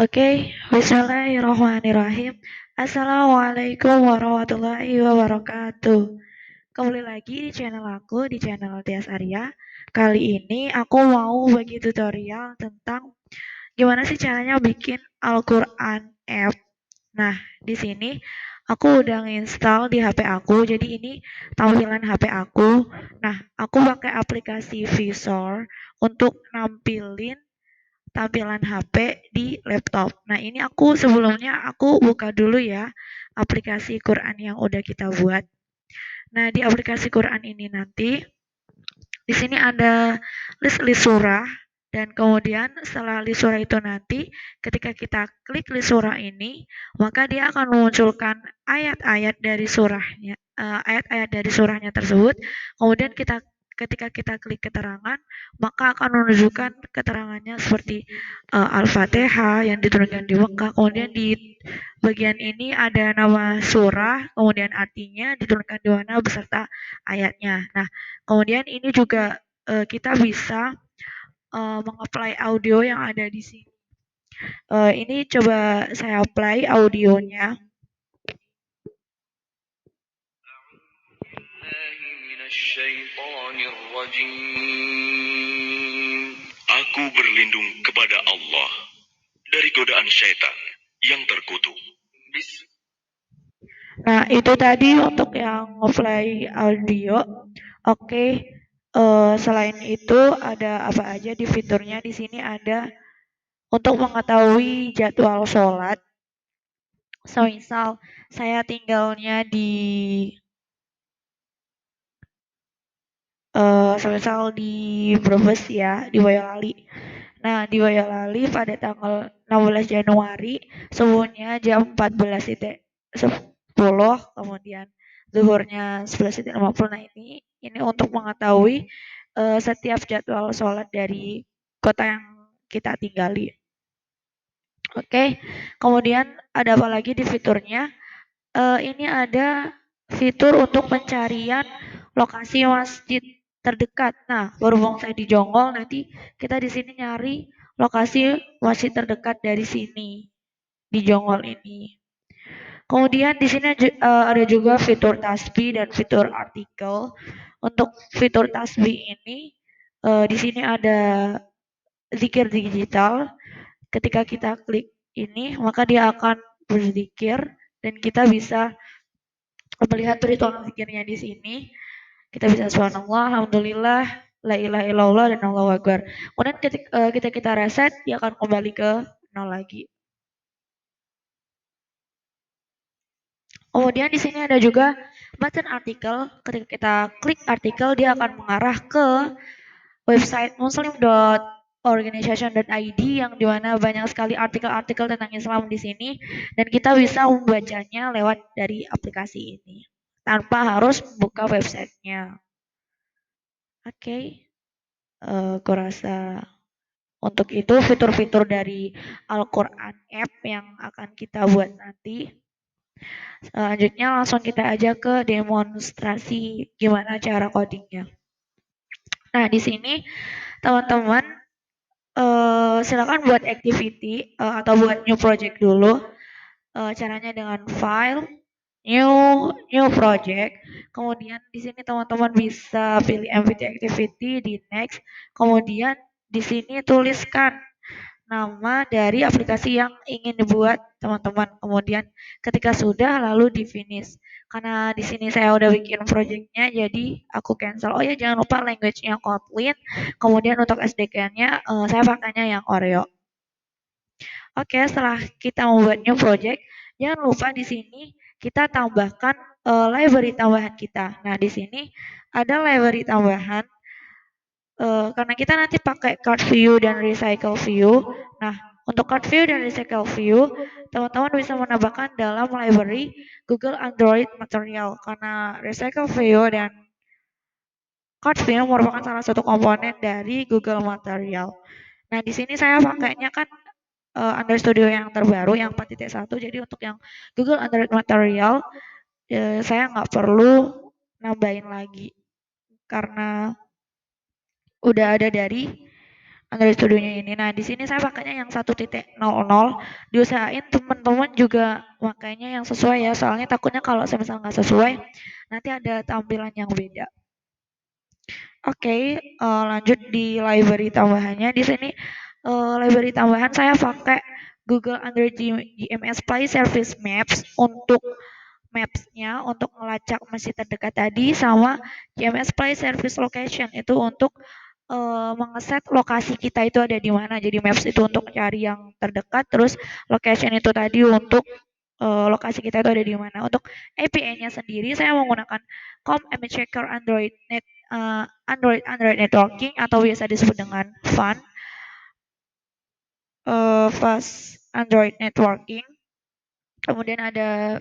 Oke, bismillahirrahmanirrahim. Assalamualaikum warahmatullahi wabarakatuh. Kembali lagi di channel aku, di channel Tias Arya. Kali ini aku mau bagi tutorial tentang gimana sih caranya bikin Al-Quran app. Nah, di sini aku udah nginstal di HP aku, jadi ini tampilan HP aku. Nah, aku pakai aplikasi Visor untuk nampilin tampilan HP di laptop. Nah, ini sebelumnya aku buka dulu ya aplikasi Quran yang udah kita buat. Nah, di aplikasi Quran ini nanti di sini ada list-list surah dan kemudian setelah list surah itu nanti ketika kita klik list surah ini, maka dia akan memunculkan ayat-ayat dari surahnya, ayat-ayat dari surahnya tersebut. Kemudian ketika kita klik keterangan, maka akan menunjukkan keterangannya seperti Al-Fatihah yang diturunkan di Mekah. Kemudian di bagian ini ada nama surah, kemudian artinya diturunkan di mana beserta ayatnya. Nah, kemudian ini juga kita bisa mengapply audio yang ada di sini. Ini coba saya apply audionya. Aku berlindung kepada Allah dari godaan syaitan yang terkutuk. Nah, itu tadi untuk yang apply audio. Oke, selain itu ada apa aja di fiturnya? Di sini ada untuk mengetahui jadwal sholat. Semisal saya tinggalnya di semisal di Brebes ya, di Boyolali. Nah, di Boyolali pada tanggal 16 Januari subuhnya jam 14.10, kemudian zuhurnya 11.50. Nah, ini untuk mengetahui setiap jadwal sholat dari kota yang kita tinggali. Oke, kemudian ada apa lagi di fiturnya? Ini ada fitur untuk pencarian lokasi masjid terdekat. Nah, berhubung saya di Jonggol, nanti kita di sini nyari lokasi masjid terdekat dari sini di Jonggol ini. Kemudian di sini ada juga fitur tasbih dan fitur artikel. Untuk fitur tasbih ini di sini ada zikir digital. Ketika kita klik ini, maka dia akan berzikir dan kita bisa melihat ritual zikirnya di sini. Kita bisa subhanallah, alhamdulillah, la ilaha illallah dan Allahu akbar. Kemudian ketika kita reset, dia akan kembali ke nol lagi. Kemudian di sini ada juga button artikel. Ketika kita klik artikel, dia akan mengarah ke website muslim.organization.id yang dimana banyak sekali artikel-artikel tentang Islam di sini dan kita bisa membacanya lewat dari aplikasi ini tanpa harus buka websitenya. Oke, aku rasa untuk itu fitur-fitur dari Al-Quran App yang akan kita buat nanti. Selanjutnya langsung kita aja ke demonstrasi gimana cara codingnya. Nah, di sini teman-teman silakan buat activity atau buat new project dulu. Caranya dengan file, new new project. Kemudian di sini teman-teman bisa pilih MVT activity di next. Kemudian di sini tuliskan nama dari aplikasi yang ingin dibuat teman-teman. Kemudian ketika sudah lalu di finish. Karena di sini saya udah bikin projectnya jadi aku cancel. Oh ya jangan lupa language-nya Kotlin. Kemudian untuk SDK-nya saya pakainya yang Oreo. Oke, setelah kita membuat new project, jangan lupa di sini kita tambahkan library tambahan kita. Nah, di sini ada library tambahan karena kita nanti pakai card view dan recycle view. Nah, untuk card view dan recycle view, teman-teman bisa menambahkan dalam library Google Android Material karena recycle view dan card view merupakan salah satu komponen dari Google Material. Nah, di sini saya pakainya kan Android Studio yang terbaru yang 4.1. Jadi untuk yang Google Android Material saya nggak perlu nambahin lagi karena udah ada dari Android Studionya ini. Nah, di sini saya pakainya yang 1.00. Diusahain teman-teman juga makanya yang sesuai ya, soalnya takutnya kalau semisal nggak sesuai, nanti ada tampilan yang beda. Oke, lanjut di library tambahannya. Di sini library tambahan saya pakai Google Android GMS Play Service Maps untuk maps-nya untuk melacak masjid terdekat tadi, sama GMS Play Service Location itu untuk mengeset lokasi kita itu ada di mana. Jadi maps itu untuk cari yang terdekat, terus location itu tadi untuk lokasi kita itu ada di mana. Untuk API-nya sendiri saya menggunakan Image Checker Android Networking atau biasa disebut dengan FAN, Fast Android Networking. Kemudian ada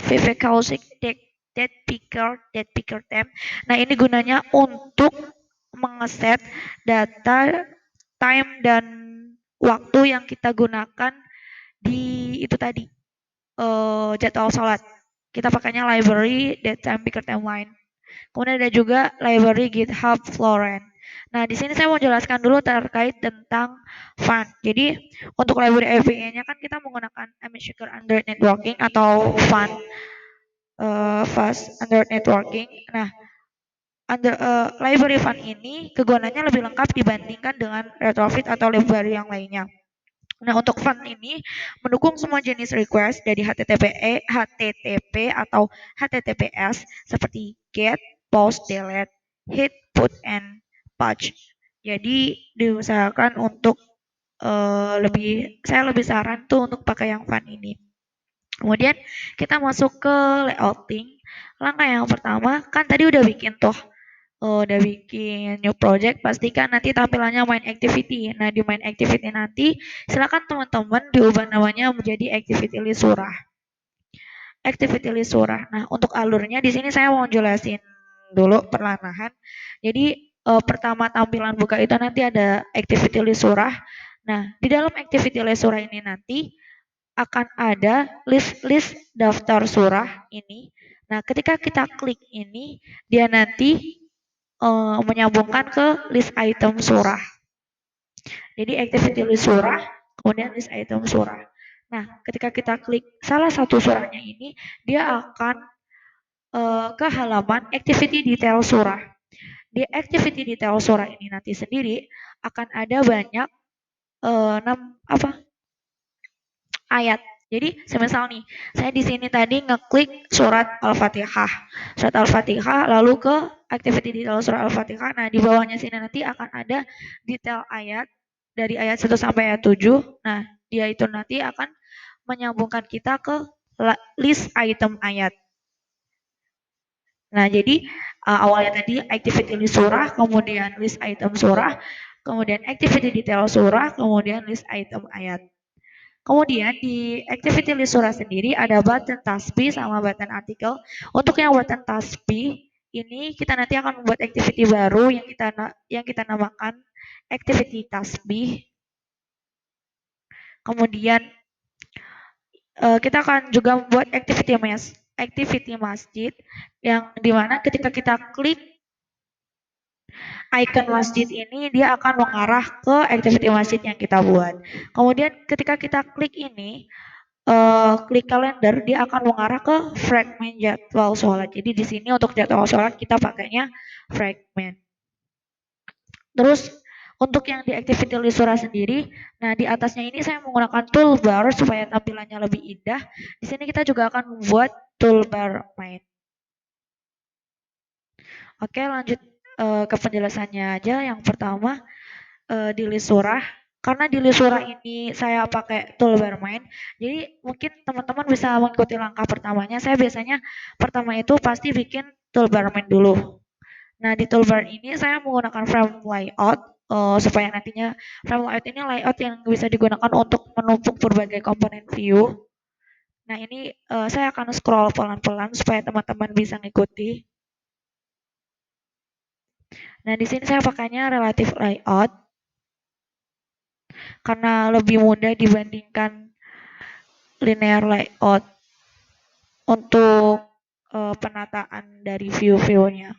VV Causing Dead Picker Temp. Nah, ini gunanya untuk mengeset data, time dan waktu yang kita gunakan di itu tadi jadwal sholat. Kita pakainya library Dead Time Picker Timeline. Kemudian ada juga library GitHub Florent. Nah, di sini saya mau jelaskan dulu terkait tentang FAN. Jadi, untuk library API-nya kan kita menggunakan Image Shaker Android Networking atau FAN, Fast Android Networking. Nah, library FAN ini kegunaannya lebih lengkap dibandingkan dengan retrofit atau library yang lainnya. Nah, untuk font ini mendukung semua jenis request dari HTTP atau HTTPS seperti get, post, delete, hit, put, and patch. Jadi diusahakan untuk saya lebih saran tuh untuk pakai yang font ini. Kemudian kita masuk ke layouting. Langkah yang pertama kan tadi udah bikin tuh udah bikin new project, pastikan nanti tampilannya main activity. Nah, di main activity nanti silakan teman-teman diubah namanya menjadi activity list surah. Activity list surah. Nah, untuk alurnya di sini saya mau jelasin dulu perlahan-lahan. Jadi pertama tampilan buka itu nanti ada activity list surah. Nah, di dalam activity list surah ini nanti akan ada list-list daftar surah ini. Nah, ketika kita klik ini, dia nanti menyambungkan ke list item surah. Jadi activity list surah, kemudian list item surah. Nah, ketika kita klik salah satu surahnya ini, dia akan ke halaman activity detail surah. Di activity detail surah ini nanti sendiri akan ada banyak ayat. Jadi, semisal nih, saya di sini tadi ngeklik surat Al-Fatihah. Surat Al-Fatihah lalu ke activity detail surat Al-Fatihah. Nah, di bawahnya sini nanti akan ada detail ayat dari ayat 1 sampai ayat 7. Nah, dia itu nanti akan menyambungkan kita ke list item ayat. Nah, jadi awalnya tadi activity list surah, kemudian list item surah, kemudian activity detail surah, kemudian list item ayat. Kemudian di activity list surah sendiri ada button tasbih sama button artikel. Untuk yang button tasbih ini kita nanti akan membuat activity baru yang kita namakan activity tasbih. Kemudian kita akan juga membuat activity masjid yang dimana ketika kita klik icon masjid ini dia akan mengarah ke activity masjid yang kita buat. Kemudian ketika kita klik ini klik kalender dia akan mengarah ke fragment jadwal sholat. Jadi di sini untuk jadwal sholat kita pakainya fragment. Terus untuk yang di activity list surah sendiri, nah di atasnya ini saya menggunakan toolbar supaya tampilannya lebih indah. Di sini kita juga akan membuat toolbar main. Oke, lanjut ke penjelasannya aja. Yang pertama di list surah. Karena di list surah ini saya pakai toolbar main, jadi mungkin teman-teman bisa mengikuti langkah pertamanya. Saya biasanya pertama itu pasti bikin toolbar main dulu. Nah, di toolbar ini saya menggunakan frame layout supaya nantinya frame layout ini layout yang bisa digunakan untuk menumpuk berbagai komponen view. Nah, ini saya akan scroll pelan-pelan supaya teman-teman bisa ngikuti. Nah, di sini saya pakainya relative layout karena lebih mudah dibandingkan linear layout untuk penataan dari view-view-nya.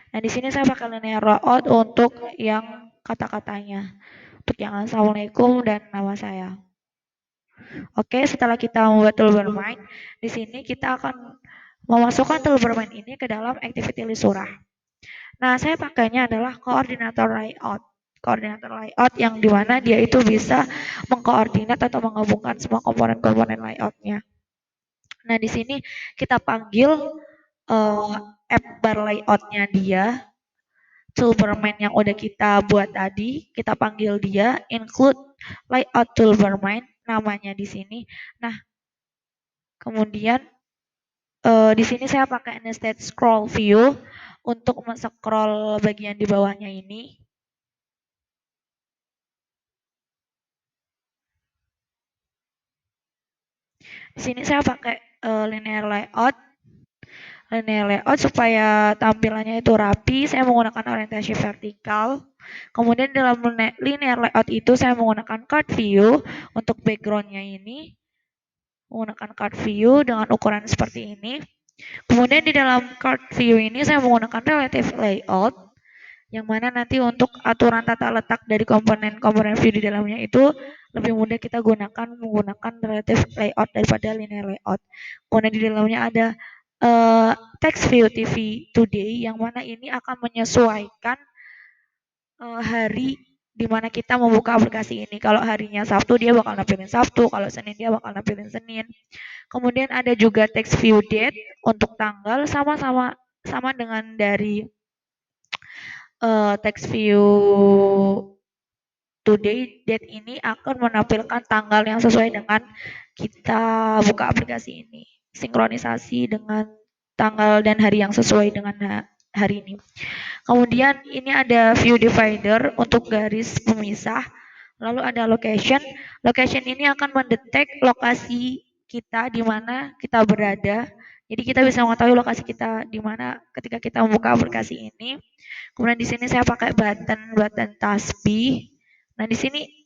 Nah, di sini saya pakai linear layout untuk yang kata-katanya. Untuk yang assalamualaikum dan nama saya. Oke, setelah kita membuat tool bermain, di sini kita akan memasukkan tool bermain ini ke dalam activity list surah. Nah, saya pakainya adalah koordinator layout. Koordinator layout yang dimana dia itu bisa mengkoordinat atau menggabungkan semua komponen-komponen layoutnya. Nah, di sini kita panggil app bar layoutnya dia, toolbarman yang udah kita buat tadi, kita panggil dia include layout toolbarman namanya di sini. Nah, kemudian di sini saya pakai nested scroll view untuk men-scroll bagian di bawahnya ini. Di sini saya pakai linear layout. Linear layout supaya tampilannya itu rapi, saya menggunakan orientasi vertikal. Kemudian dalam linear layout itu saya menggunakan card view untuk backgroundnya ini. Menggunakan card view dengan ukuran seperti ini. Kemudian di dalam card view ini saya menggunakan relative layout yang mana nanti untuk aturan tata letak dari komponen-komponen view di dalamnya itu lebih mudah kita gunakan menggunakan relative layout daripada linear layout. Kemudian di dalamnya ada text view TV today yang mana ini akan menyesuaikan hari di mana kita membuka aplikasi ini. Kalau harinya Sabtu dia bakal nampilin Sabtu, kalau Senin dia bakal nampilin Senin. Kemudian ada juga text view date untuk tanggal sama dengan dari text view today date ini akan menampilkan tanggal yang sesuai dengan kita buka aplikasi ini. Sinkronisasi dengan tanggal dan hari yang sesuai dengan hari ini. Kemudian ini ada view divider untuk garis pemisah. Lalu ada location. Location ini akan mendetek lokasi kita di mana kita berada. Jadi kita bisa mengetahui lokasi kita di mana ketika kita membuka aplikasi ini. Kemudian di sini saya pakai button tasbih. Nah, di sini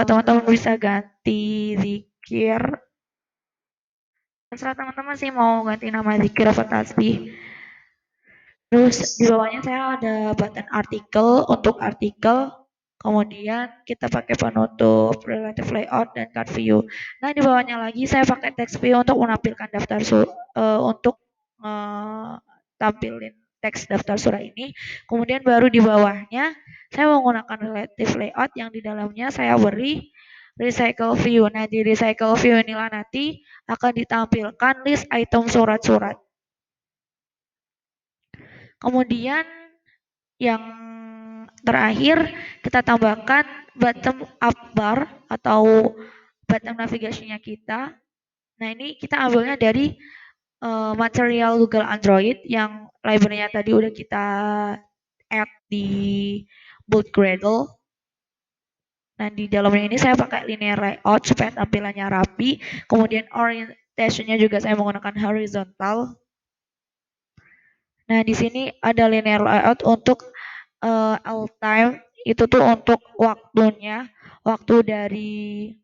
teman-teman bisa ganti zikir. Terserah teman-teman sih mau ganti nama zikir atau tasbih. Terus di bawahnya saya ada button artikel untuk artikel. Kemudian kita pakai penutup relative layout dan card view. Nah, di bawahnya lagi saya pakai text view untuk menampilkan untuk tampilin teks daftar surah ini. Kemudian baru di bawahnya saya menggunakan relative layout yang di dalamnya saya beri recycle view. Nah, di recycle view inilah nanti akan ditampilkan list item surat-surat. Kemudian yang terakhir kita tambahkan bottom up bar atau bottom navigasinya kita. Nah, ini kita ambilnya dari material Google Android yang library-nya tadi udah kita add di Boot Gradle. Nah, di dalamnya ini saya pakai linear layout supaya tampilannya rapi. Kemudian orientation-nya juga saya menggunakan horizontal. Nah, di sini ada linear layout untuk all time itu tuh untuk waktunya, waktu dari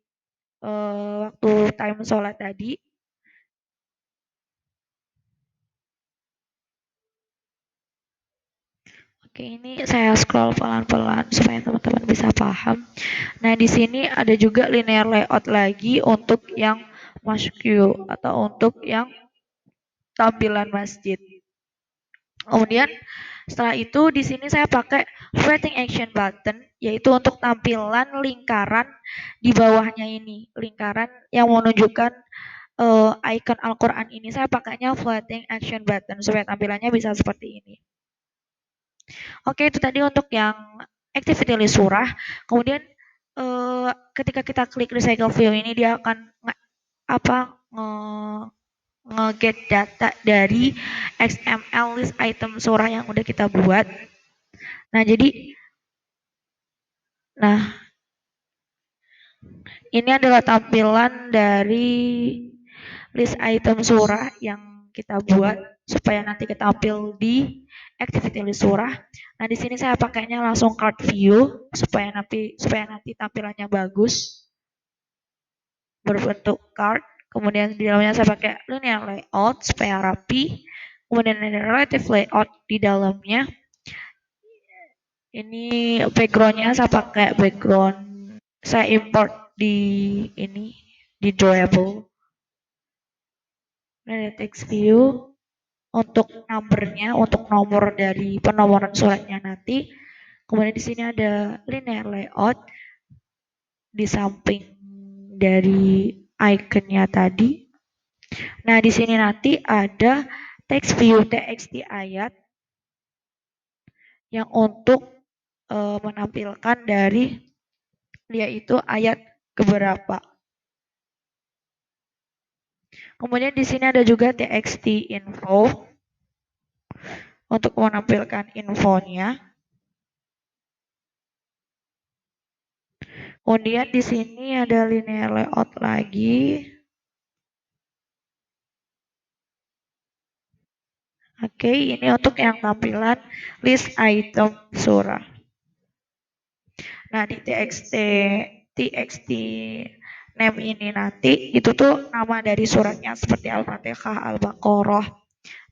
waktu time sholat tadi. Oke, ini saya scroll pelan-pelan supaya teman-teman bisa paham. Nah, di sini ada juga linear layout lagi untuk yang masjid atau untuk yang tampilan masjid. Kemudian setelah itu di sini saya pakai flattening action button yaitu untuk tampilan lingkaran di bawahnya ini, lingkaran yang menunjukkan icon Al-Qur'an ini saya pakainya flattening action button supaya tampilannya bisa seperti ini. Oke, itu tadi untuk yang activity list surah. Kemudian ketika kita klik recycle view ini dia akan nge-get data dari XML list item surah yang udah kita buat. Nah, ini adalah tampilan dari list item surah yang kita buat supaya nanti kita tampil di activity list surah. Nah, di sini saya pakainya langsung card view supaya nanti tampilannya bagus berbentuk card. Kemudian di dalamnya saya pakai linear layout supaya rapi. Kemudian ada relative layout di dalamnya. Ini backgroundnya saya pakai background saya import di ini di drawable. Ada text view untuk numbernya, untuk nomor dari penomoran suratnya nanti. Kemudian di sini ada linear layout di samping dari iconnya tadi. Nah, di sini nanti ada text view txt ayat yang untuk menampilkan dari dia itu ayat keberapa. Kemudian di sini ada juga txt info untuk menampilkan infonya. Kemudian di sini ada linear layout lagi. Oke, ini untuk yang tampilan list item surah. Nah, di txt name ini nanti itu tuh nama dari suratnya seperti Al-Fatihah, Al-Baqarah.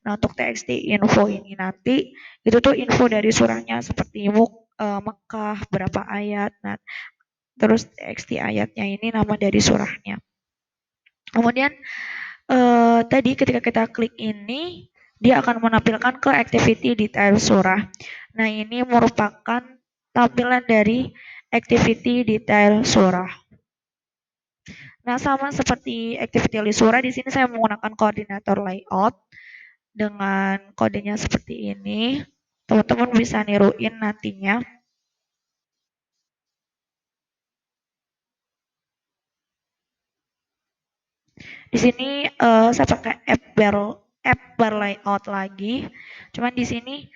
Nah, untuk txt info ini nanti itu tuh info dari suratnya seperti Mekah berapa ayat. Nah, terus txt ayatnya ini nama dari surahnya. Kemudian tadi ketika kita klik ini dia akan menampilkan ke activity detail surah. Nah, ini merupakan tampilan dari activity detail surah. Nah, sama seperti activity list surah, di sini saya menggunakan koordinator layout dengan kodenya seperti ini. Teman-teman bisa niruin nantinya. Di sini saya pakai app bar layout lagi. Cuman di sini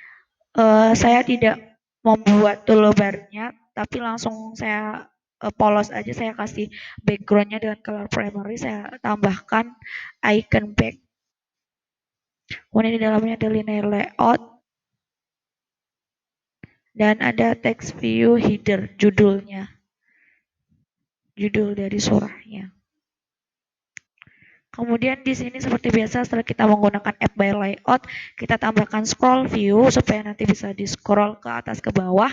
saya tidak membuat toolbarnya, tapi langsung saya polos aja, saya kasih backgroundnya dengan color primary, saya tambahkan icon back. Kemudian di dalamnya ada linear layout dan ada text view header judulnya, judul dari surahnya. Kemudian di sini seperti biasa setelah kita menggunakan app by layout, kita tambahkan scroll view supaya nanti bisa di scroll ke atas ke bawah.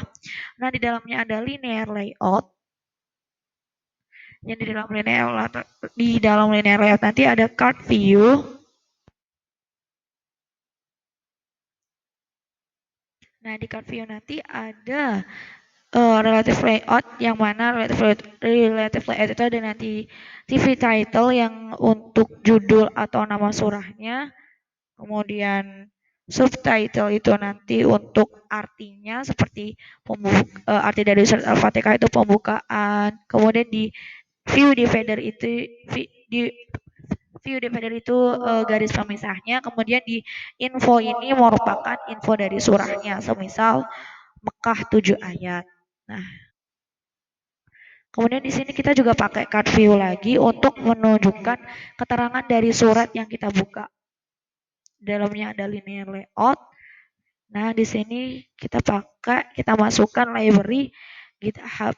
Nah, di dalamnya ada linear layout. Yang di dalam linear layout nanti ada card view. Nah, di card view nanti ada relative layout yang mana relative layout itu ada nanti TV title yang untuk judul atau nama surahnya. Kemudian subtitle itu nanti untuk artinya seperti arti dari surat Al-Fatihah itu pembukaan. Kemudian di view divider itu di view divider itu garis pemisahnya. Kemudian di info ini merupakan info dari surahnya. Semisal Mekah 7 ayat. Nah, kemudian di sini kita juga pakai card view lagi untuk menunjukkan keterangan dari surat yang kita buka. Dalamnya ada linear layout. Nah, di sini kita masukkan library GitHub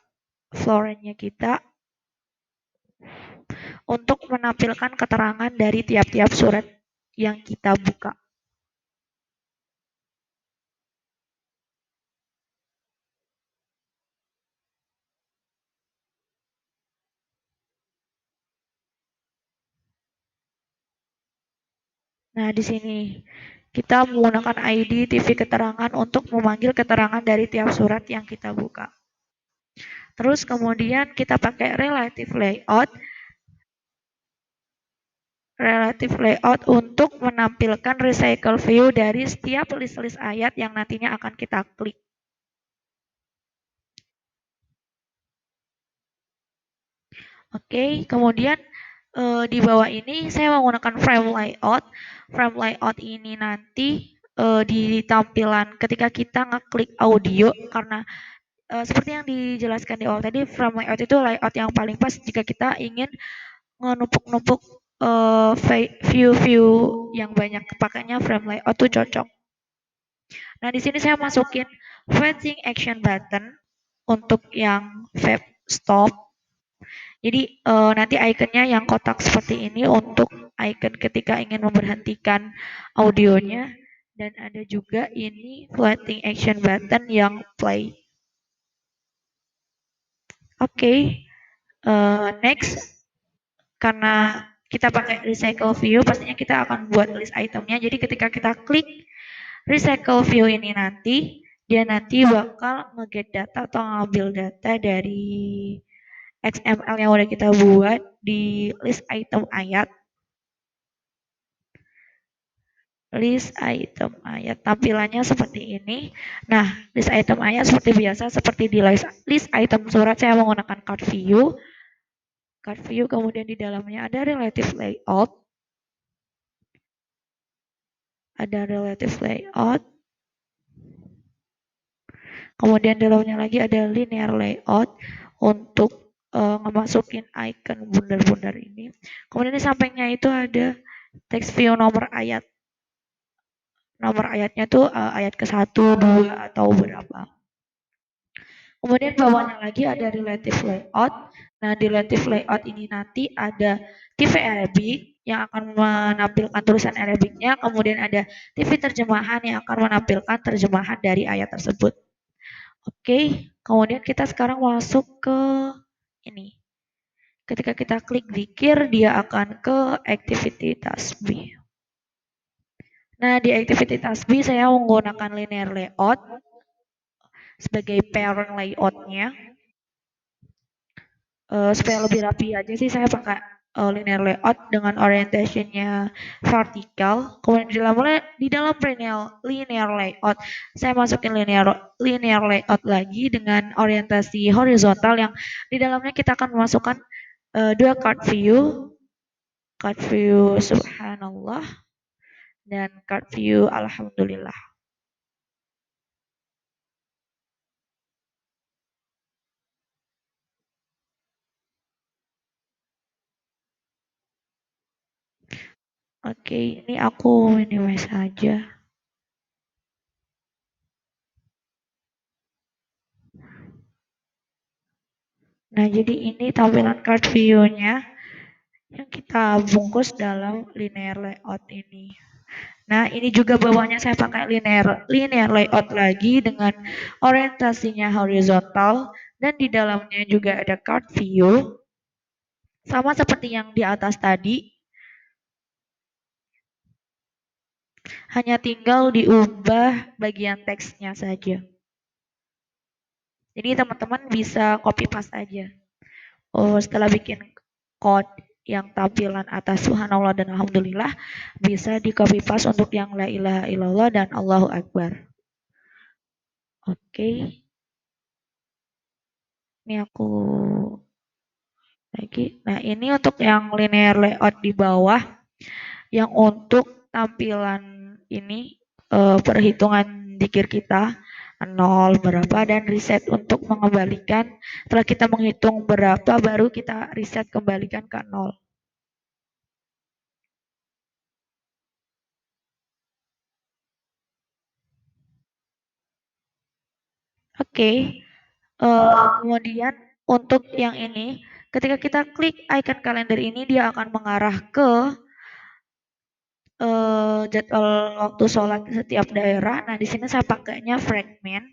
Florence-nya kita untuk menampilkan keterangan dari tiap-tiap surat yang kita buka. Nah, di sini kita menggunakan ID TV keterangan untuk memanggil keterangan dari tiap surat yang kita buka. Terus kemudian kita pakai relative layout untuk menampilkan recycle view dari setiap list-list ayat yang nantinya akan kita klik. Oke, kemudian di bawah ini saya menggunakan frame layout. Frame layout ini nanti di tampilan ketika kita ngeklik audio, karena seperti yang dijelaskan di awal tadi, frame layout itu layout yang paling pas jika kita ingin menumpuk-numpuk view-view yang banyak. Pakainya frame layout tuh cocok. Nah, di sini saya masukin fetching action button untuk yang vape stop. Jadi nanti ikonnya yang kotak seperti ini untuk icon ketika ingin memberhentikan audionya, dan ada juga ini floating action button yang play. Oke, next, karena kita pakai recycle view, pastinya kita akan buat list itemnya. Jadi ketika kita klik recycle view ini nanti, dia nanti bakal nge-get data atau ngambil data dari XML yang udah kita buat di list item ayat. List item ayat tampilannya seperti ini. Nah, list item ayat seperti biasa, seperti di list item surat, saya menggunakan card view. Card view, kemudian di dalamnya ada relative layout. Ada relative layout. Kemudian di dalamnya lagi ada linear layout untuk ngemasukin icon bundar-bundar ini. Kemudian di sampingnya itu ada text view nomor ayat. Nomor ayatnya tuh ayat ke 1, 2, atau berapa. Kemudian bawahnya lagi ada relative layout. Nah, di relative layout ini nanti ada TV Arabic yang akan menampilkan tulisan Arabicnya, kemudian ada TV terjemahan yang akan menampilkan terjemahan dari ayat tersebut. Oke, kemudian kita sekarang masuk ke ini. Ketika kita klik zikir, dia akan ke activity tasbih. Nah, di activity tasbih saya menggunakan linear layout sebagai parent layoutnya. Supaya lebih rapi aja sih saya pakai linear layout dengan orientationnya vertikal. Kemudian di dalam linear layout saya masukin linear layout lagi dengan orientasi horizontal yang di dalamnya kita akan memasukkan dua card view subhanallah dan card view alhamdulillah. Oke, ini aku minimize aja. Nah, jadi ini tampilan card view-nya yang kita bungkus dalam linear layout ini. Nah, ini juga bawahnya saya pakai linear layout lagi dengan orientasinya horizontal dan di dalamnya juga ada card view. Sama seperti yang di atas tadi, hanya tinggal diubah bagian teksnya saja. Jadi teman-teman bisa copy paste aja. Setelah bikin code yang tampilan atas subhanallah dan alhamdulillah, bisa di copy paste untuk yang la ilaha illallah dan Allahu akbar. Oke, ini aku lagi. Nah, ini untuk yang linear layout di bawah, yang untuk tampilan ini perhitungan dikir kita nol berapa dan reset untuk mengembalikan. Setelah kita menghitung berapa baru kita reset kembalikan ke nol. Oke, kemudian untuk yang ini, ketika kita klik icon kalender ini, dia akan mengarah ke jadwal waktu sholat setiap daerah. Nah, di sini saya pakainya fragment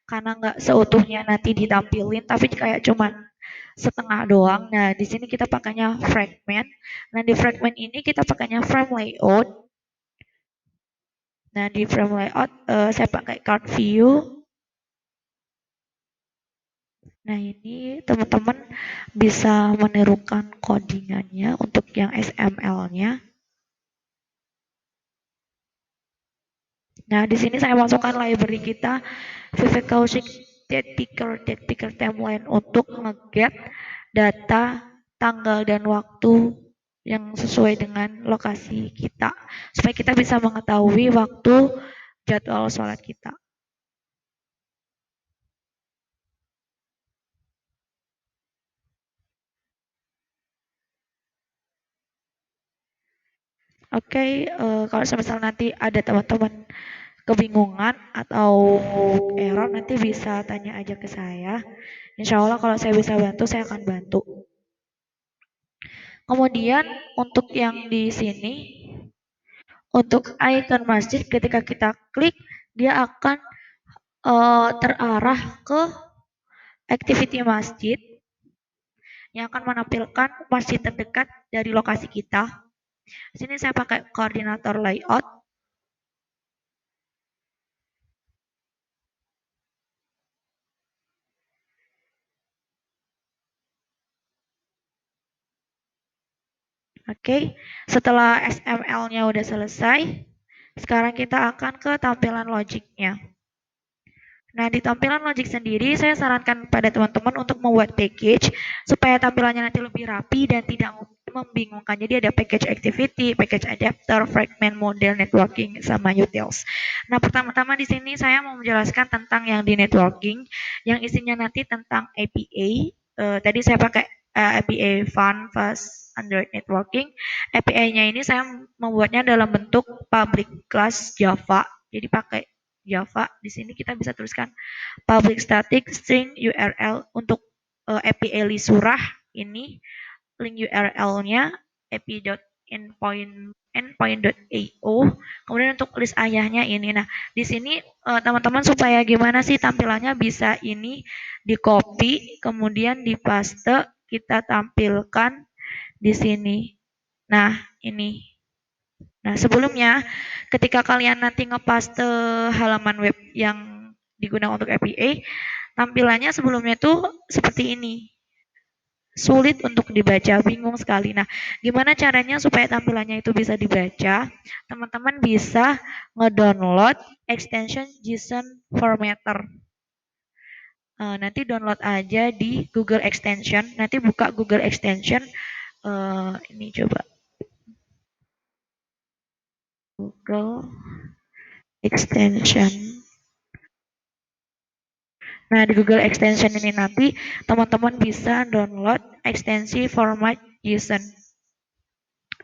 karena nggak seutuhnya nanti ditampilin, tapi kayak cuman setengah doang. Nah, di sini kita pakainya fragment. Nah, di fragment ini kita pakainya frame layout. Nah, di frame layout saya pakai card view. Nah, ini teman-teman bisa menirukan codingannya untuk yang XML-nya. Nah, di sini saya masukkan library kita Vivek Kaushik date picker timeline untuk nge-get data tanggal dan waktu yang sesuai dengan lokasi kita supaya kita bisa mengetahui waktu jadwal sholat kita. Oke, kalau semisal nanti ada teman-teman kebingungan atau error nanti bisa tanya aja ke saya. Insya Allah kalau saya bisa bantu saya akan bantu. Kemudian untuk yang di sini, untuk icon masjid ketika kita klik dia akan terarah ke activity masjid. yang akan menampilkan masjid terdekat dari lokasi kita. Di sini saya pakai koordinator layout. Oke, setelah SML-nya udah selesai, sekarang kita akan ke tampilan logiknya. Nah, di tampilan Logic sendiri, saya sarankan pada teman-teman untuk membuat package supaya tampilannya nanti lebih rapi dan tidak membingungkan. Jadi ada package activity, package adapter, fragment model, networking, sama utils. Nah, pertama-tama di sini saya mau menjelaskan tentang yang di networking, yang isinya nanti tentang APA. Tadi saya pakai APA Fun, Fast, Android Networking. API-nya ini saya membuatnya dalam bentuk public class Java. Jadi pakai Java. Di sini kita bisa tuliskan public static string URL untuk API Lisurah ini link URL-nya api.endpoint.io. Kemudian untuk list ayahnya ini. Nah, di sini teman-teman supaya gimana sih tampilannya bisa ini di copy kemudian di paste kita tampilkan di sini. Nah, ini. Nah, sebelumnya ketika kalian nanti ngepaste halaman web yang digunakan untuk APA, tampilannya sebelumnya tuh seperti ini. Sulit untuk dibaca, bingung sekali. Nah, gimana caranya supaya tampilannya itu bisa dibaca? Teman-teman bisa ngedownload extension JSON Formatter. Nanti download aja di Google Extension. Nanti buka Google Extension. Ini coba Google Extension. Nah, di Google Extension ini nanti teman-teman bisa download ekstensi format JSON.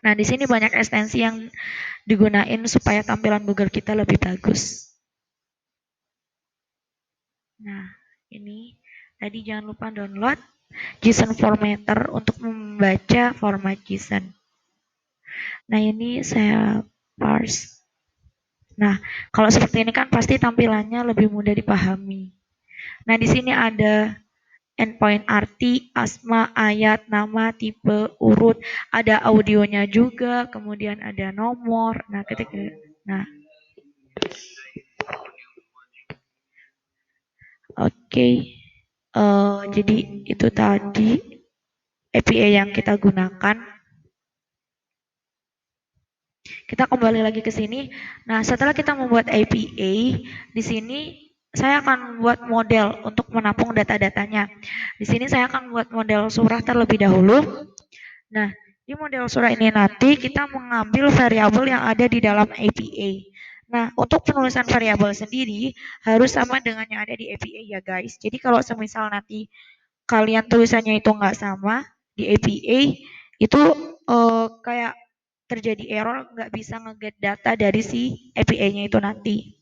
Nah, di sini banyak ekstensi yang digunain supaya tampilan Google kita lebih bagus. Nah, ini tadi jangan lupa download JSON Formatter untuk membaca format JSON. Nah, ini saya parse. Nah, kalau seperti ini kan pasti tampilannya lebih mudah dipahami. Nah, di sini ada endpoint arti, asma, ayat, nama, tipe, urut, ada audionya juga, kemudian ada nomor. Nah, nah, oke. Jadi itu tadi API yang kita gunakan. Kita kembali lagi ke sini. Nah, setelah kita membuat APA, di sini saya akan membuat model untuk menampung data-datanya. Di sini saya akan membuat model surah terlebih dahulu. Nah, di model surah ini nanti kita mengambil variabel yang ada di dalam APA. Nah, untuk penulisan variabel sendiri harus sama dengan yang ada di APA ya guys. Jadi kalau semisal nanti kalian tulisannya itu nggak sama di APA, itu kayak terjadi error nggak bisa nge-get data dari si APA-nya itu nanti.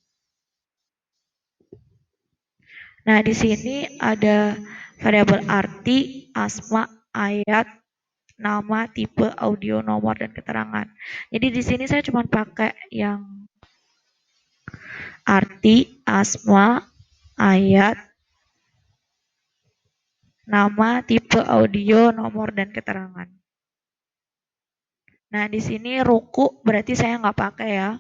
Nah, di sini ada variabel arti, asma, ayat, nama, tipe, audio, nomor, dan keterangan. Jadi di sini saya cuma pakai yang arti, asma, ayat, nama, tipe, audio, nomor, dan keterangan. Nah, di sini ruku berarti saya nggak pakai ya.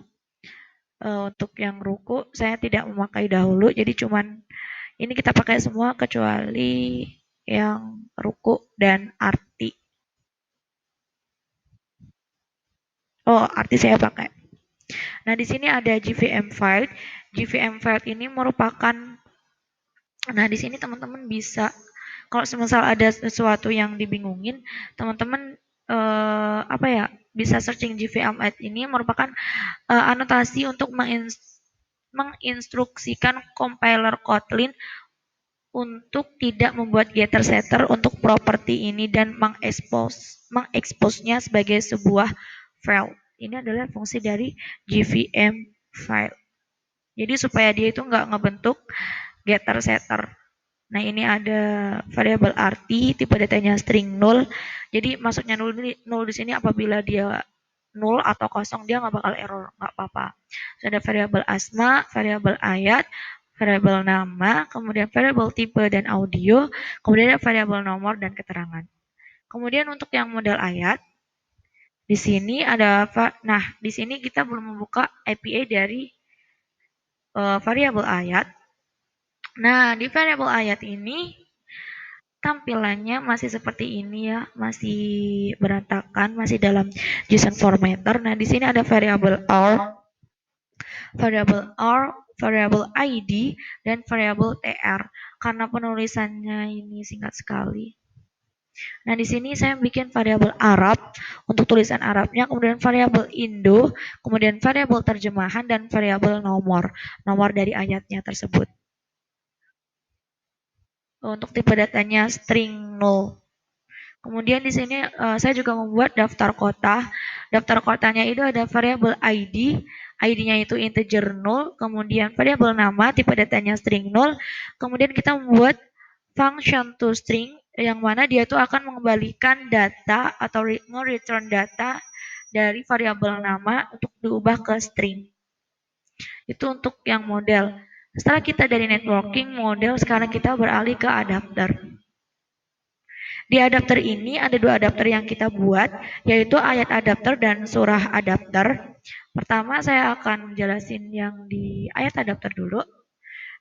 Untuk yang ruku saya tidak memakai dahulu, jadi cuman ini kita pakai semua kecuali yang ruku dan arti. Oh, arti saya pakai. Nah, di sini ada JVM file. JVM file ini merupakan, nah di sini teman-teman bisa, kalau semisal ada sesuatu yang dibingungin, teman-teman apa ya, bisa searching JVM file ini merupakan anotasi untuk menginstruksikan compiler Kotlin untuk tidak membuat getter setter untuk properti ini dan mengeksposnya sebagai sebuah file. Ini adalah fungsi dari JVM file. Jadi supaya dia itu nggak ngebentuk getter setter. Nah, ini ada variabel arti, tipe datanya string null. Jadi maksudnya null di sini apabila dia null atau kosong dia nggak bakal error, nggak apa-apa. Ada variabel asma, variabel ayat, variabel nama, kemudian variabel tipe dan audio, kemudian ada variabel nomor dan keterangan. Kemudian untuk yang model ayat, di sini ada nah, di sini kita belum membuka API dari variabel ayat. Nah, di variabel ayat ini tampilannya masih seperti ini ya, masih berantakan, masih dalam JSON formatter. Nah, di sini ada variabel ID, dan variabel TR. Karena penulisannya ini singkat sekali. Nah, di sini saya bikin variabel Arab untuk tulisan Arabnya, kemudian variabel Indo, kemudian variabel terjemahan, dan variabel nomor dari ayatnya tersebut. Untuk tipe datanya string null. Kemudian di sini saya juga membuat daftar kota. Daftar kotanya itu ada variabel ID, ID-nya itu integer null, kemudian variabel nama, tipe datanya string null, kemudian kita membuat function toString yang mana dia itu akan mengembalikan data atau return data dari variabel nama untuk diubah ke string. Itu untuk yang model. Setelah kita dari networking model, sekarang kita beralih ke adapter. Di adapter ini ada dua adapter yang kita buat, yaitu ayat adapter dan surah adapter. Pertama saya akan jelasin yang di ayat adapter dulu.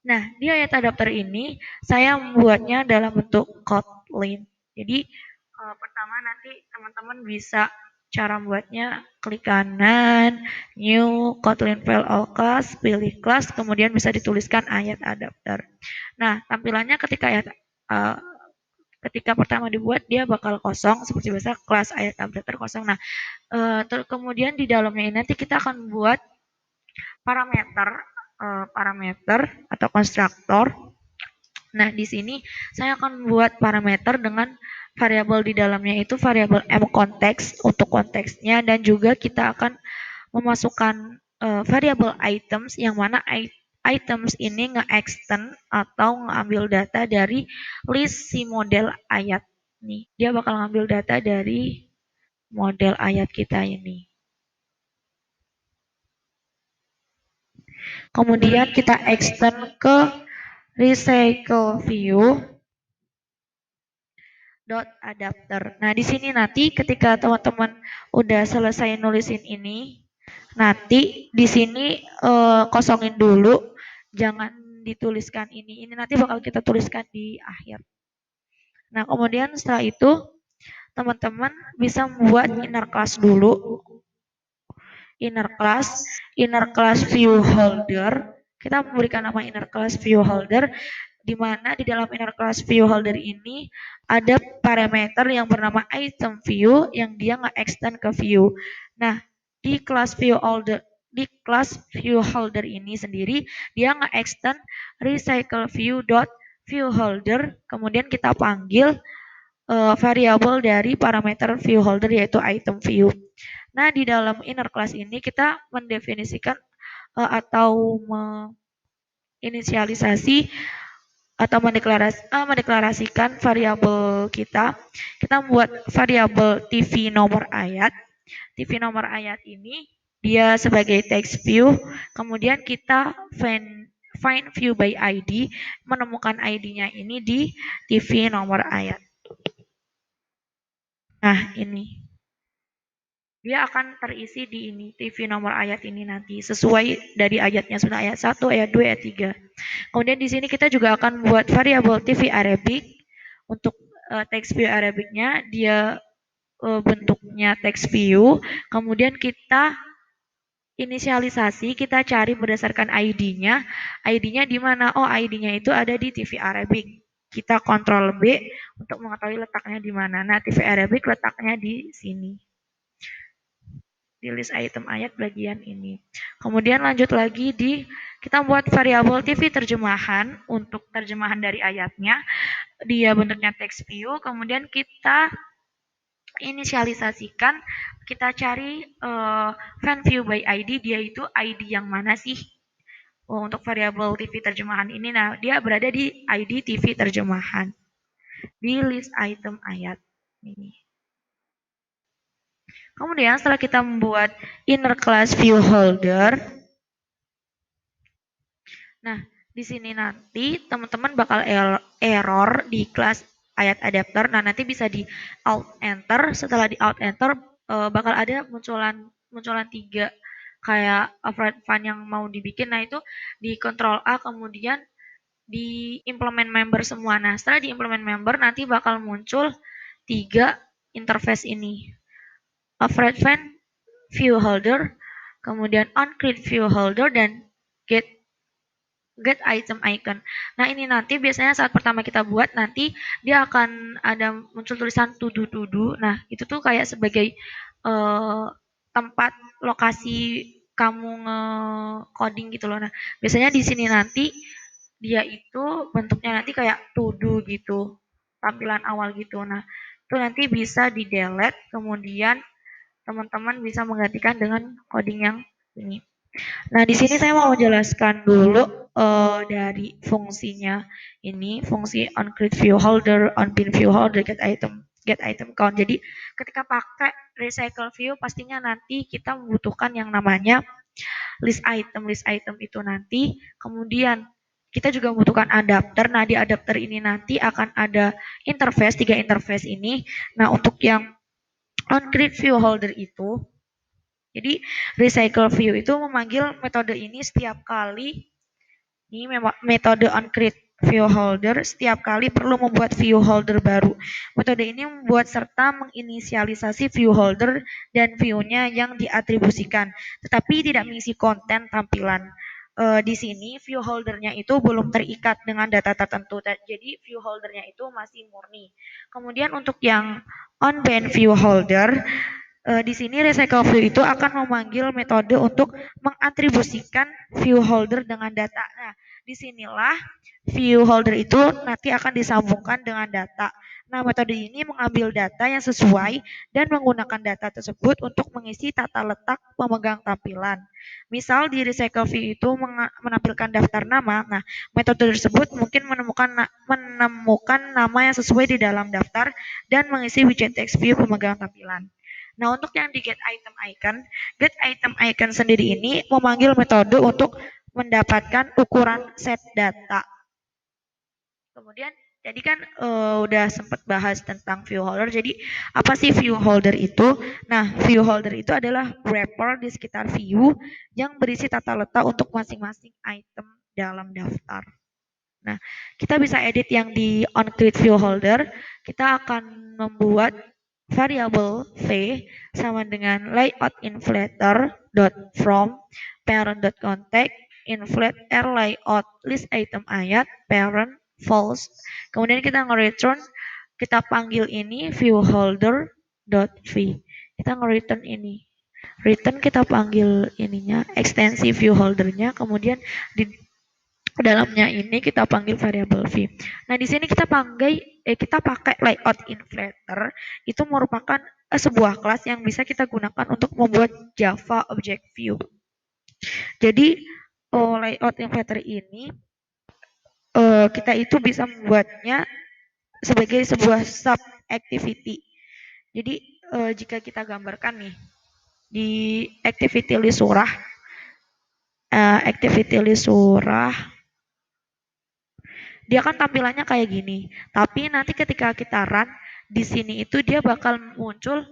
Nah, di ayat adapter ini saya membuatnya dalam bentuk Kotlin. Jadi pertama nanti teman-teman bisa cara membuatnya klik kanan, new Kotlin file all class, pilih class, kemudian bisa dituliskan ayat adapter. Nah, tampilannya uh, ketika pertama dibuat dia bakal kosong seperti biasa kelas ayat adapter kosong. Nah, kemudian di dalamnya ini nanti kita akan buat parameter parameter atau konstruktor. Nah, di sini saya akan buat parameter dengan variabel di dalamnya itu variabel mContext untuk konteksnya, dan juga kita akan memasukkan variabel items yang mana items ini nge-extend atau ngambil data dari list si model ayat nih. Dia bakal ngambil data dari model ayat kita ini. Kemudian kita extend ke recycle view dot adapter. Nah, di sini nanti ketika teman-teman udah selesai nulisin ini, nanti di sini kosongin dulu, jangan dituliskan ini. Ini nanti bakal kita tuliskan di akhir. Nah, kemudian setelah itu teman-teman bisa membuat inner class dulu. Inner class view holder. Kita memberikan nama inner class view holder, di mana di dalam inner class view holder ini ada parameter yang bernama item view yang dia nge-extend ke view. Nah, di class view holder ini sendiri dia nge-extend recycle view dot view holder, kemudian kita panggil variabel dari parameter view holder yaitu item view. Nah, di dalam inner class ini kita mendefinisikan atau menginisialisasi atau mendeklarasikan variabel kita. Kita membuat variabel TV nomor ayat. TV nomor ayat ini dia sebagai text view. Kemudian kita find view by ID, menemukan ID-nya ini di TV nomor ayat. Nah, ini dia akan terisi di ini TV nomor ayat ini nanti sesuai dari ayatnya, sudah ayat 1, ayat 2, ayat 3. Kemudian di sini kita juga akan buat variabel TV Arabic untuk text view Arabicnya, dia bentuknya text view. Kemudian kita inisialisasi, kita cari berdasarkan ID-nya. ID-nya di mana? Oh, ID-nya itu ada di TV Arabic. Kita kontrol B untuk mengetahui letaknya di mana. Nah, TV Arabic letaknya di sini. Di list item ayat bagian ini. Kemudian lanjut lagi kita buat variabel TV terjemahan untuk terjemahan dari ayatnya. Dia bentuknya text view, kemudian kita inisialisasikan, kita cari friend view by ID, dia itu ID yang mana sih? Untuk variabel TV terjemahan ini, nah dia berada di ID TV terjemahan di list item ayat ini. Kemudian setelah kita membuat inner class view holder, nah di sini nanti teman-teman bakal error di kelas ayat adapter. Nah, nanti bisa di alt enter. Setelah di alt enter bakal ada munculan munculan tiga kayak override fund yang mau dibikin. Nah, itu di control A kemudian di implement member semua. Nah, setelah di implement member nanti bakal muncul tiga interface ini. Override fund, view holder, kemudian on create view holder dan get get item icon. Nah, ini nanti biasanya saat pertama kita buat nanti dia akan ada muncul tulisan to do to do. Nah, itu tuh kayak sebagai tempat lokasi kamu nge-coding gitu loh. Nah, biasanya di sini nanti dia itu bentuknya nanti kayak to do gitu. Tampilan awal gitu. Nah, itu nanti bisa di-delete kemudian teman-teman bisa menggantikan dengan coding yang ini. Nah, di sini saya mau menjelaskan dulu dari fungsinya. Ini fungsi on create view holder, on bin view holder, get item count. Jadi ketika pakai recycle view pastinya nanti kita membutuhkan yang namanya list item. List item itu nanti kemudian kita juga membutuhkan adapter. Nah, di adapter ini nanti akan ada interface, tiga interface ini. Nah, untuk yang on create view holder itu jadi recycle view itu memanggil metode ini setiap kali ini metode on create view holder setiap kali perlu membuat view holder baru. Metode ini membuat serta menginisialisasi view holder dan view-nya yang diatribusikan, tetapi tidak mengisi konten tampilan. Di sini view holdernya itu belum terikat dengan data tertentu, jadi view holdernya itu masih murni. Kemudian untuk yang on band view holder, di sini recycle view itu akan memanggil metode untuk mengatribusikan view holder dengan data. Nah, disinilah view holder itu nanti akan disambungkan dengan data. Nah, metode ini mengambil data yang sesuai dan menggunakan data tersebut untuk mengisi tata letak pemegang tampilan. Misal di recycle view itu menampilkan daftar nama. Nah, metode tersebut mungkin menemukan nama yang sesuai di dalam daftar dan mengisi widget text view pemegang tampilan. Nah, untuk yang di get item icon sendiri ini memanggil metode untuk mendapatkan ukuran set data. Kemudian jadi kan udah sempat bahas tentang view holder. Jadi apa sih view holder itu? Nah, view holder itu adalah wrapper di sekitar view yang berisi tata letak untuk masing-masing item dalam daftar. Nah, kita bisa edit yang di on create view holder. Kita akan membuat variabel v sama dengan layout inflator dot from parent dot contact inflate r layout list item ayat parent false. Kemudian kita nge-return, kita panggil ini view holder dot v. Kita nge-return ini. Return kita panggil ininya ekstensi view holdernya, kemudian di dalamnya ini kita panggil variabel v. Nah, di sini kita pakai layout inflator itu merupakan sebuah kelas yang bisa kita gunakan untuk membuat Java Object View. Jadi layout inflator ini kita itu bisa membuatnya sebagai sebuah sub activity. Jadi jika kita gambarkan nih di activity list surah, dia kan tampilannya kayak gini. Tapi nanti ketika kita run di sini itu dia bakal muncul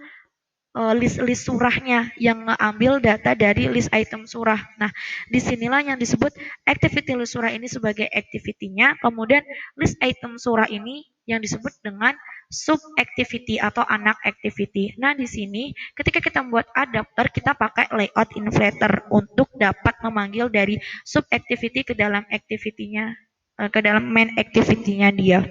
list-list surahnya yang ngambil data dari list item surah. Nah, disinilah yang disebut activity list surah ini sebagai activity-nya, kemudian list item surah ini yang disebut dengan sub activity atau anak activity. Nah, di sini ketika kita membuat adapter, kita pakai layout inflator untuk dapat memanggil dari sub activity ke dalam activity-nya, ke dalam main activity-nya dia.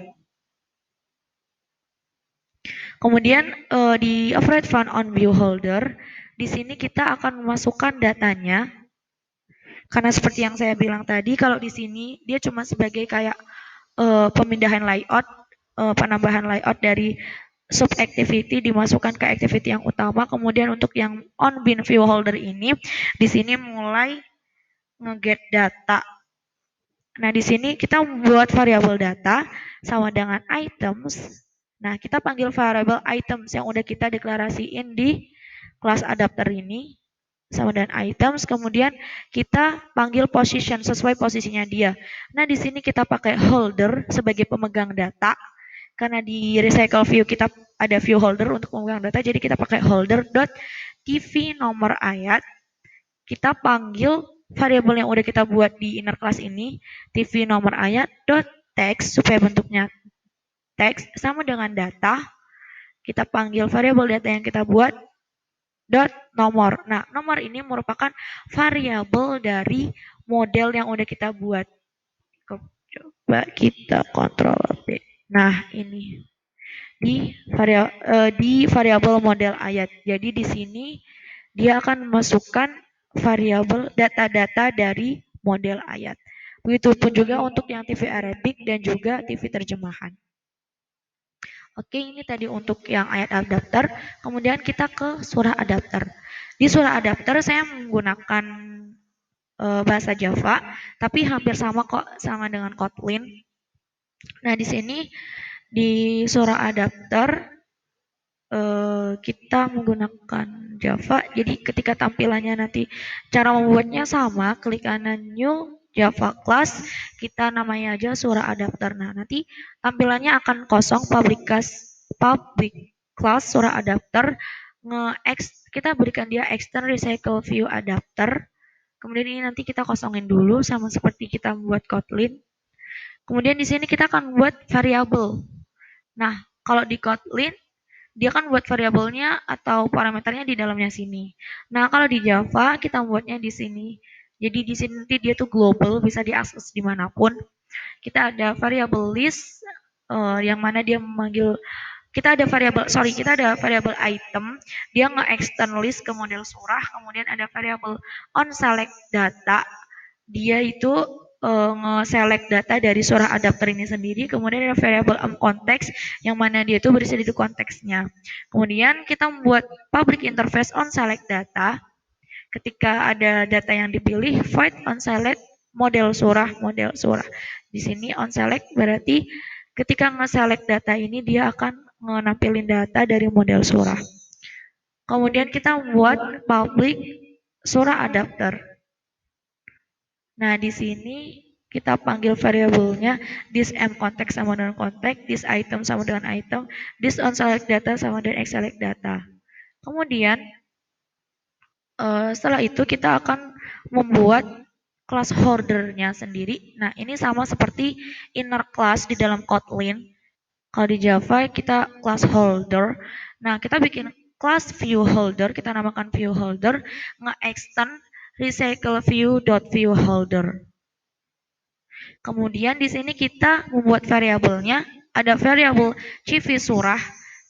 Kemudian di override fund on view holder, di sini kita akan memasukkan datanya. Karena seperti yang saya bilang tadi, kalau di sini dia cuma sebagai kayak pemindahan layout, penambahan layout dari sub activity dimasukkan ke activity yang utama. Kemudian untuk yang on bin view holder ini, di sini mulai nge-get data. Nah, di sini kita membuat variabel data sama dengan items. Nah, kita panggil variabel items yang udah kita deklarasiin di kelas adapter ini sama dengan items. Kemudian kita panggil position sesuai posisinya dia. Nah, di sini kita pakai holder sebagai pemegang data. karena di recycle view kita ada view holder untuk memegang data, jadi kita pakai holder dot tv nomor ayat. Kita panggil variabel yang udah kita buat di inner class ini, tv nomor ayat dot text supaya bentuknya teks sama dengan data. Kita panggil variabel data yang kita buat dot nomor. Nah, nomor ini merupakan variabel dari model yang udah kita buat. Coba kita kontrol V. Nah, ini di variabel model ayat. Jadi di sini dia akan memasukkan variabel data-data dari model ayat. Begitupun juga untuk yang TV Arabic dan juga TV terjemahan. Oke, ini tadi untuk yang ayat adapter. Kemudian kita ke surah adapter. Di surah adapter saya menggunakan bahasa Java, tapi hampir sama kok sama dengan Kotlin. Nah, di sini di surah adapter kita menggunakan Java. Jadi ketika tampilannya nanti cara membuatnya sama, klik kanan new Java class, kita namanya aja surah adapter. Nah, nanti tampilannya akan kosong public class surah adapter kita berikan dia extern recycle view adapter. Kemudian ini nanti kita kosongin dulu sama seperti kita membuat Kotlin. Kemudian di sini kita akan buat variabel. Nah, kalau di Kotlin dia kan buat variabelnya atau parameternya di dalamnya sini. Nah, kalau di Java kita buatnya di sini. Jadi di sini nanti dia tuh global, bisa diakses dimanapun. Kita ada variabel list yang mana dia memanggil kita ada variabel item, dia nge-extend list ke model surah, kemudian ada variabel on select data, dia itu nge-select data dari surah adapter ini sendiri, kemudian ada variabel konteks yang mana dia itu berisi di konteksnya. Kemudian kita membuat public interface on select data, ketika ada data yang dipilih, void on select model surah. Di sini on select berarti ketika nge-select data ini dia akan nampilin data dari model surah. Kemudian kita buat public surah adapter. Nah, di sini kita panggil variabelnya this m context sama dengan context, this item sama dengan item, this on select data sama dengan x select data. Kemudian setelah itu kita akan membuat class holdernya sendiri. Nah, ini sama seperti inner class di dalam Kotlin. Kalau di Java kita class holder. Nah, kita bikin class view holder, kita namakan view holder, nge-extend recycle view holder. Kemudian di sini kita membuat variabelnya, ada variabel CV surah,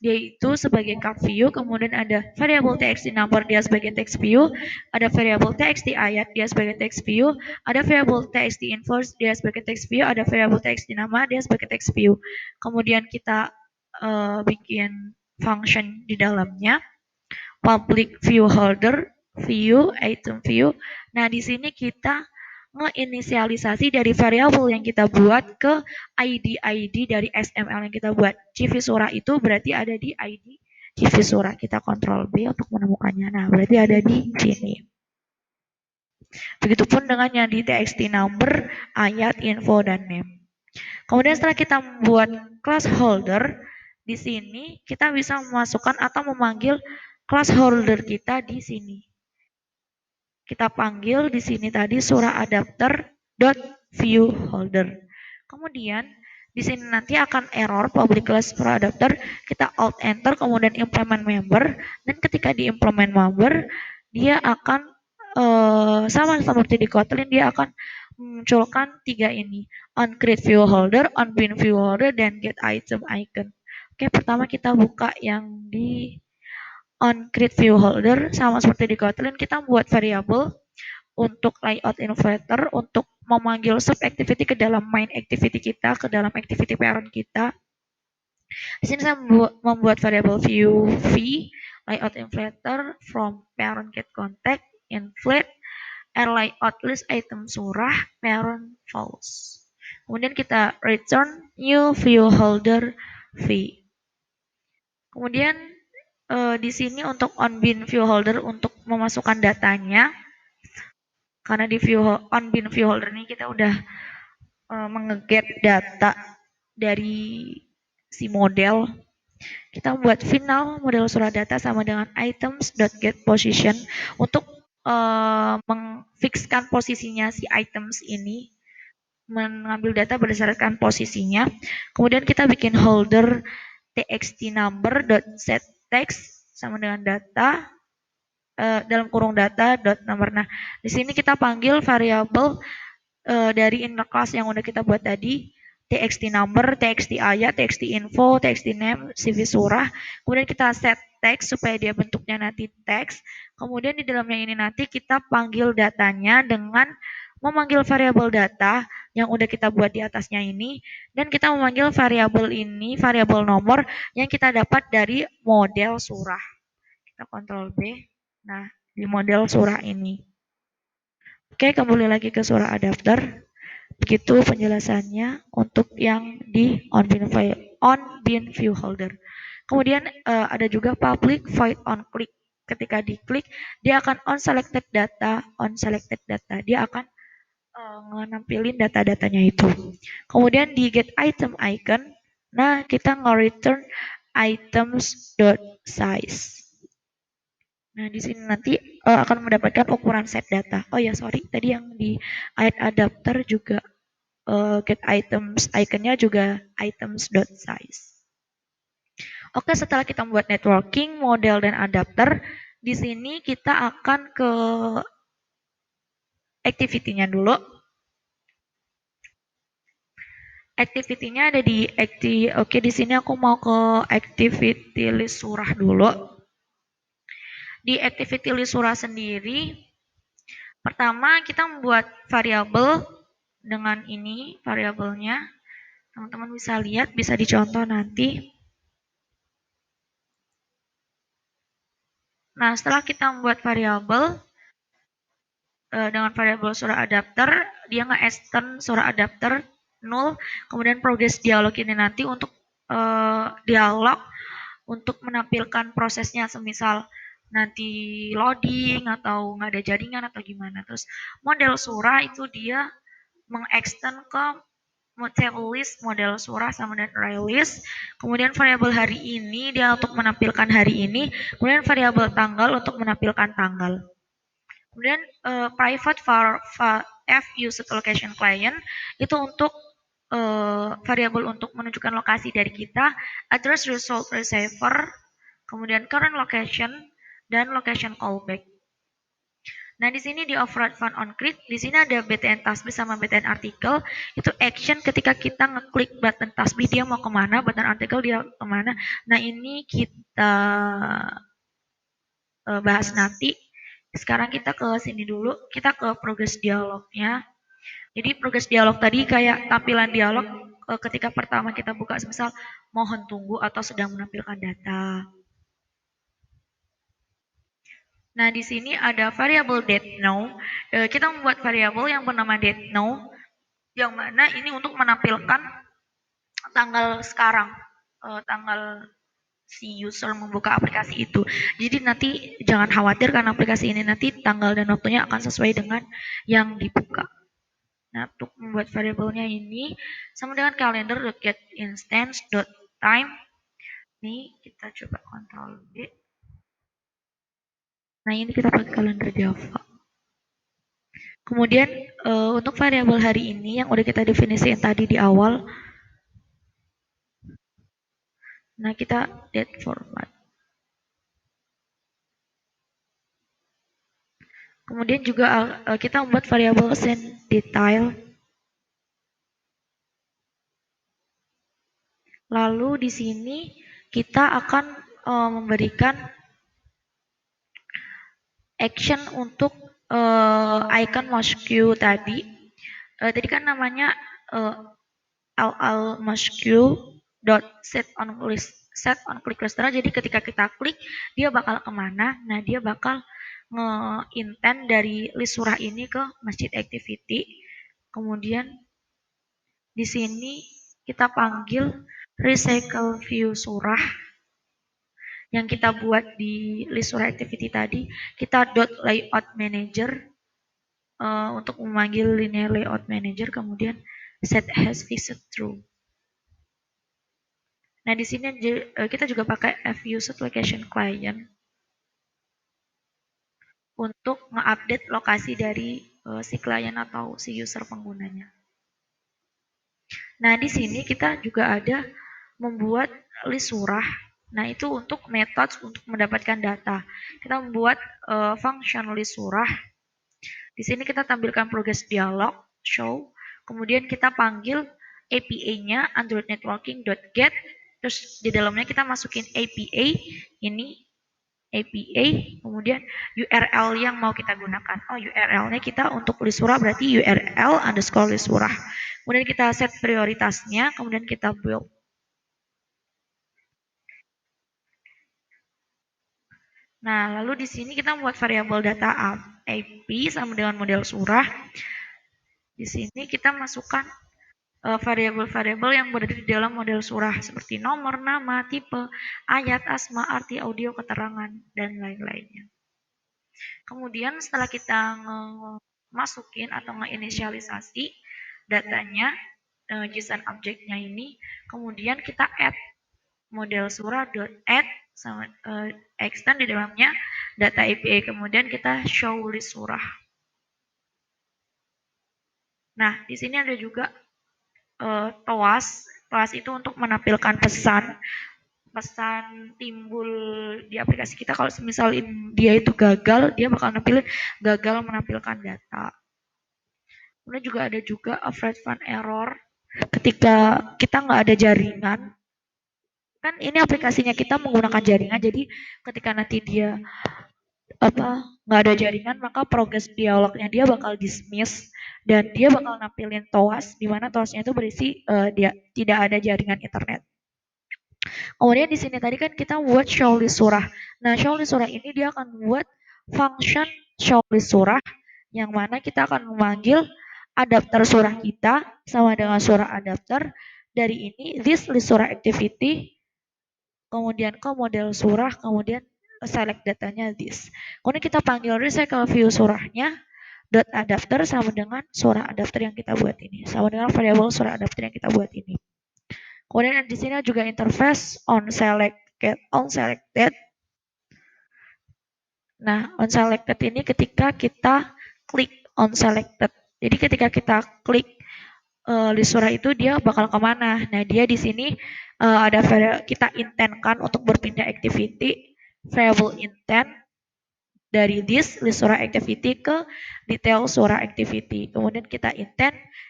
dia itu sebagai card view, kemudian ada variabel txt number dia sebagai text view, ada variabel txt ayat dia sebagai text view, ada variabel txt inverse dia sebagai text view, ada variabel txt nama dia sebagai text view. Kemudian kita bikin function di dalamnya, public view holder, view, item view. Nah, di sini kita ngeinisialisasi dari variabel yang kita buat ke ID dari XML yang kita buat. CV surah itu berarti ada di ID CV surah. Kita kontrol B untuk menemukannya. Nah, berarti ada di sini. Begitupun dengan yang di txt number, ayat, info, dan name. Kemudian setelah kita membuat class holder, di sini kita bisa memasukkan atau memanggil class holder kita di sini. Kita panggil di sini tadi surah adapter dot view holder. Kemudian di sini nanti akan error public class surah adapter, kita alt enter kemudian implement member, dan ketika di implement member dia akan sama seperti di Kotlin, dia akan memunculkan tiga ini, on create view holder, on bin view holder, dan get item icon. Oke, pertama kita buka yang di on create view holder. Sama seperti di Kotlin, kita buat variabel untuk layout inverter, untuk memanggil sub activity ke dalam main activity kita, ke dalam activity parent kita. Di sini saya membuat variabel view v, layout inverter from parent get contact, inflate, layout list item surah, parent false. Kemudian kita return new view holder v. Kemudian di sini untuk on bin view holder untuk memasukkan datanya, karena di on bin view holder ini kita udah mengeget data dari si model. Kita membuat final model surat data sama dengan items.getPosition untuk mengfixkan posisinya si items ini, mengambil data berdasarkan posisinya. Kemudian kita bikin holder txt number.setText sama dengan data dalam kurung data number. Nah, di sini kita panggil variabel dari inner class yang udah kita buat tadi, txt number, txt ayat, txt info, txt name, CV surah. Kemudian kita set text supaya dia bentuknya nanti teks. Kemudian di dalamnya ini nanti kita panggil datanya dengan memanggil variabel data yang udah kita buat di atasnya ini, dan kita memanggil variabel ini, variabel nomor yang kita dapat dari model surah. Kita kontrol B. Nah, di model surah ini. Oke, kembali lagi ke surah adapter. Begitu penjelasannya untuk yang di on bin view holder. Kemudian ada juga public void on click. Ketika diklik, dia akan on selected data. Dia akan nampilin data-datanya itu. Kemudian di get item icon, nah kita nge-return items.size. Nah, di sini nanti akan mendapatkan ukuran set data. Oh ya, sorry, tadi yang di ayat adapter juga get items iconnya juga items.size. Oke, setelah kita membuat networking, model dan adapter, di sini kita akan ke activity-nya dulu. Activity-nya ada di Oke, di sini aku mau ke activity list surah dulu. Di activity list surah sendiri, pertama kita membuat variabel dengan ini variabelnya. Teman-teman bisa lihat, bisa dicontoh nanti. Nah, setelah kita membuat variabel dengan variabel surah adapter, dia nge-extend surah adapter null, kemudian progress dialog ini nanti untuk dialog untuk menampilkan prosesnya, semisal nanti loading atau nggak ada jaringan atau gimana. Terus model surah itu dia mengextend ke table list model surah sama dengan array list. Kemudian variabel hari ini dia untuk menampilkan hari ini, kemudian variabel tanggal untuk menampilkan tanggal. Kemudian private f used location client itu untuk variabel untuk menunjukkan lokasi dari kita, address result receiver, kemudian current location dan location callback. Nah, di sini di override fun on click, di sini ada btn tasbih sama btn artikel. Itu action ketika kita ngeklik button tasbih dia mau kemana, button artikel dia kemana. Nah, ini kita bahas nanti. Sekarang kita ke sini dulu, kita ke progress dialognya. Jadi progress dialog tadi kayak tampilan dialog ketika pertama kita buka, semisal mohon tunggu atau sedang menampilkan data. Nah, di sini ada variabel date now. Kita membuat variabel yang bernama date now, yang mana ini untuk menampilkan tanggal sekarang, tanggal si user membuka aplikasi itu. Jadi nanti jangan khawatir karena aplikasi ini nanti tanggal dan waktunya akan sesuai dengan yang dibuka. Nah, untuk membuat variabelnya ini sama dengan calendar.getInstance.time. Ini kita coba kontrol B. Nah, ini kita pakai kalender Java. Kemudian untuk variabel hari ini yang udah kita definisikan tadi di awal, nah kita date format. Kemudian juga kita membuat variabel send detail. Lalu di sini kita akan memberikan action untuk icon mouse queue tadi. Tadi kan namanya al mouse queue dot set on click listener. Jadi ketika kita klik dia bakal kemana? Nah, dia bakal nge-intent dari list surah ini ke masjid activity. Kemudian di sini kita panggil recycle view surah yang kita buat di list surah activity tadi. Kita dot layout manager untuk memanggil linear layout manager, kemudian set has visit through. Nah, di sini kita juga pakai F-Used Location Client untuk nge-update lokasi dari si klien atau si user penggunanya. Nah, di sini kita juga ada membuat list surah. Nah, itu untuk metode untuk mendapatkan data. Kita membuat function list surah. Di sini kita tampilkan progress dialog, show, kemudian kita panggil API-nya Android Networking.get, terus di dalamnya kita masukin API ini API, kemudian URL yang mau kita gunakan. Oh, URL-nya kita untuk list surah berarti URL underscore list surah. Kemudian kita set prioritasnya, kemudian kita build. Nah, lalu di sini kita membuat variabel data IP sama dengan model surah. Di sini kita masukkan variabel-variabel yang berada di dalam model surah seperti nomor, nama, tipe, ayat, asma, arti audio, keterangan, dan lain-lainnya. Kemudian setelah kita masukin atau nge-inisialisasi datanya, JSON objeknya ini, kemudian kita add model surah.add sama extend di dalamnya data API, kemudian kita show list surah. Nah, di sini ada juga TOAS. TOAS itu untuk menampilkan pesan timbul di aplikasi kita. Kalau misal dia itu gagal, dia bakal nampilin gagal menampilkan data. Kemudian juga ada juga override fun error ketika kita nggak ada jaringan. Kan ini aplikasinya kita menggunakan jaringan, jadi ketika nanti dia nggak ada jaringan, maka progres dialognya dia bakal dismiss dan dia bakal nampilin TOAS, di mana TOASnya itu berisi dia tidak ada jaringan internet. Kemudian di sini tadi kan kita buat show list surah. Nah, show list surah ini dia akan buat function show list surah yang mana kita akan memanggil adapter surah kita sama dengan surah adapter dari ini this list surah activity, kemudian ke model surah, kemudian select datanya this. Kemudian kita panggil recycle view surahnya dot adapter sama dengan surah adapter yang kita buat ini, sama dengan variabel surah adapter yang kita buat ini. Kemudian di sini juga interface on selected. Nah, on selected ini ketika kita klik on selected. Jadi ketika kita klik list surah itu dia bakal kemana? Nah, dia di sini ada kita intentkan untuk berpindah activity variable intent dari this list surah activity ke detail surah activity. Kemudian kita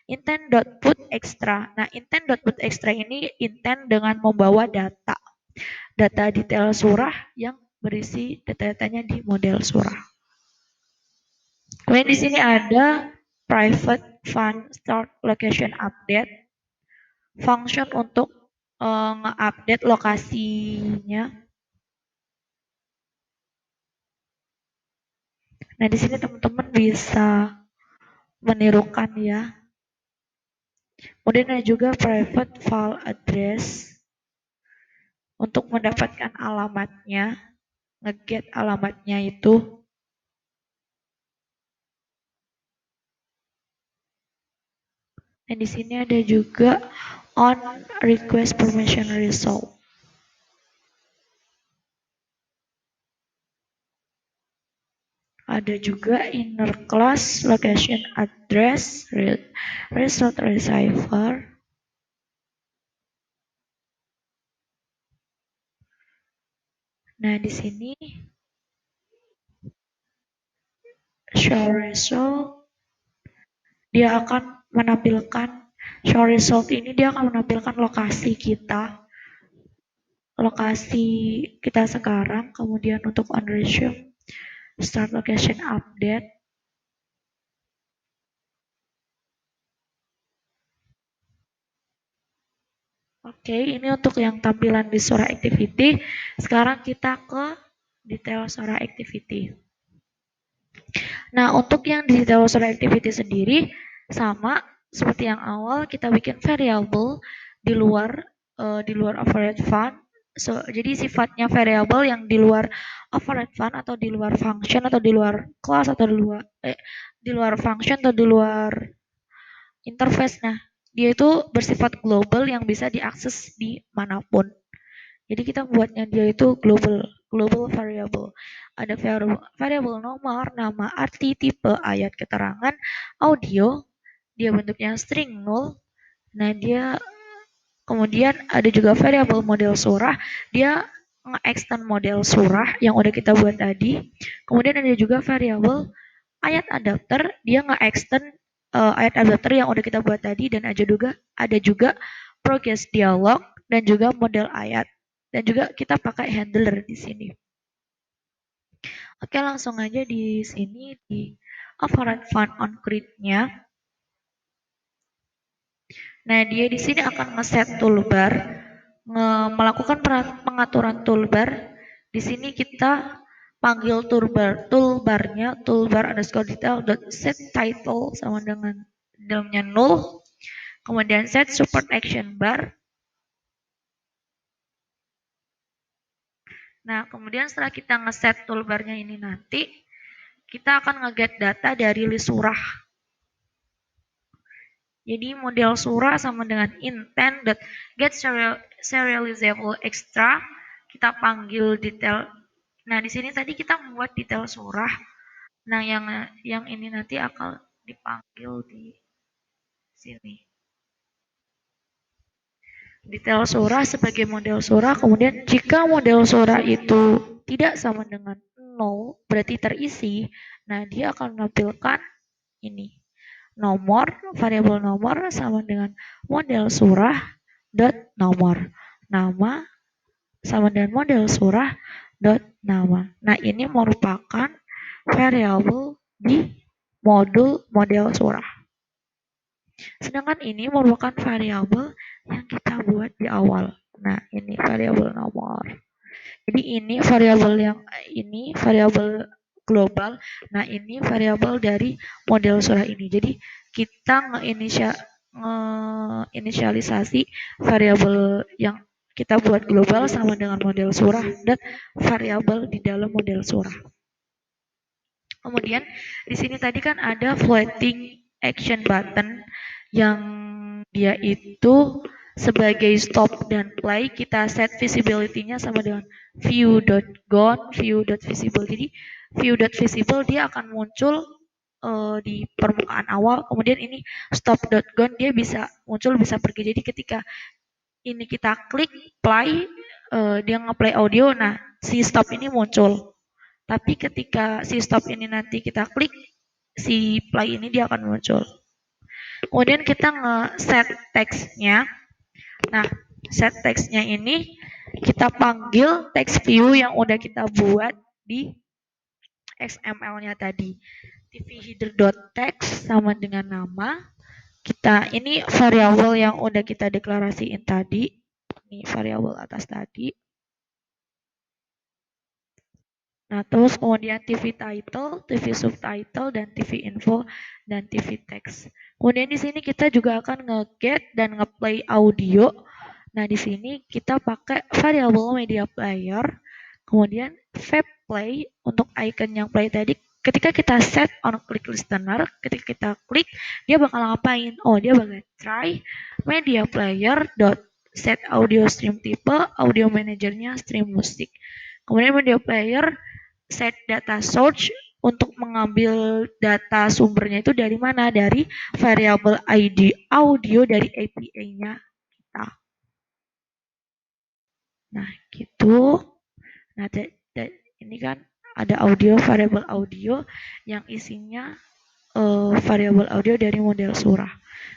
intent.put extra. Nah, intent.put extra ini intent dengan membawa data detail surah yang berisi data-datanya di model surah. Kemudian di sini ada private fun start location update, function untuk nge-update lokasinya. Nah, di sini teman-teman bisa menirukan ya. Kemudian ada juga private file address untuk mendapatkan alamatnya, nge-get alamatnya itu. Dan di sini ada juga on request permission result. Ada juga inner class location address result receiver. Nah, di sini show result dia akan menampilkan show result ini dia akan menampilkan lokasi kita sekarang, kemudian untuk on resume start location update. Oke, ini untuk yang tampilan di surah activity. Sekarang kita ke detail surah activity. Nah, untuk yang di detail surah activity sendiri sama seperti yang awal kita bikin variable di luar override fun. Jadi sifatnya variable yang di luar override fun atau di luar function atau di luar class atau di luar function atau di luar interface. Nah, dia itu bersifat global yang bisa diakses di manapun. Jadi kita buatnya dia itu global variable. Ada variable nomor, nama, arti, tipe, ayat, keterangan, audio, dia bentuknya string null. Nah, dia kemudian ada juga variable model surah, dia nge-extend model surah yang udah kita buat tadi. Kemudian ada juga variable ayat adapter, dia nge-extend ayat adapter yang udah kita buat tadi, dan ada juga progress dialog dan juga model ayat. Dan juga kita pakai handler di sini. Oke, langsung aja di sini di override fun on create-nya. Nah, dia di sini akan ngeset toolbar, melakukan pengaturan toolbar. Di sini kita panggil toolbarnya underscore detail dot set title sama dengan dalamnya null, kemudian set support action bar. Nah, kemudian setelah kita ngeset toolbarnya ini nanti, kita akan ngeget data dari list surah. Jadi model surah sama dengan intent dot get serializable extra. Kita panggil detail. Nah, di sini tadi kita membuat detail surah. Nah, yang ini nanti akan dipanggil di sini. Detail surah sebagai model surah. Kemudian jika model surah itu tidak sama dengan 0, berarti terisi. Nah, dia akan menampilkan ini. Nomor, variabel nomor sama dengan model surah dot nomor. Nama sama dengan model surah dot nama. Nah, ini merupakan variabel di model surah. Sedangkan ini merupakan variabel yang kita buat di awal. Nah, ini variabel nomor. Jadi ini variabel global. Nah, ini variabel dari model surah ini. Jadi kita nge-inisialisasi variabel yang kita buat global sama dengan model surah dan variabel di dalam model surah. Kemudian di sini tadi kan ada floating action button yang dia itu sebagai stop dan play, kita set visibility-nya sama dengan view.gone, view.visible. Jadi view.visible dia akan muncul di permukaan awal, kemudian ini stop.gone dia bisa muncul bisa pergi. Jadi ketika ini kita klik play, dia nge-play audio, nah si stop ini muncul. Tapi ketika si stop ini nanti kita klik, si play ini dia akan muncul. Kemudian kita nge-set text-nya. Nah, set text-nya ini kita panggil text view yang udah kita buat di XML-nya tadi. tvHeader.text sama dengan nama. Kita ini variabel yang udah kita deklarasiin tadi. Ini variabel atas tadi. Nah, terus kemudian TV title, TV subtitle, dan TV info, dan TV text. Kemudian di sini kita juga akan nge-get dan nge-play audio. Nah, di sini kita pakai variable media player. Kemudian vape play untuk icon yang play tadi. Ketika kita set on click listener, ketika kita klik, dia bakal ngapain? Oh, dia bakal try media player dot set audio stream type, audio manajernya stream musik. Kemudian media player set data source untuk mengambil data sumbernya itu dari mana? Dari variabel ID audio dari API-nya kita. Nah, gitu. Nah, ini kan ada variabel audio yang isinya variabel audio dari model surah.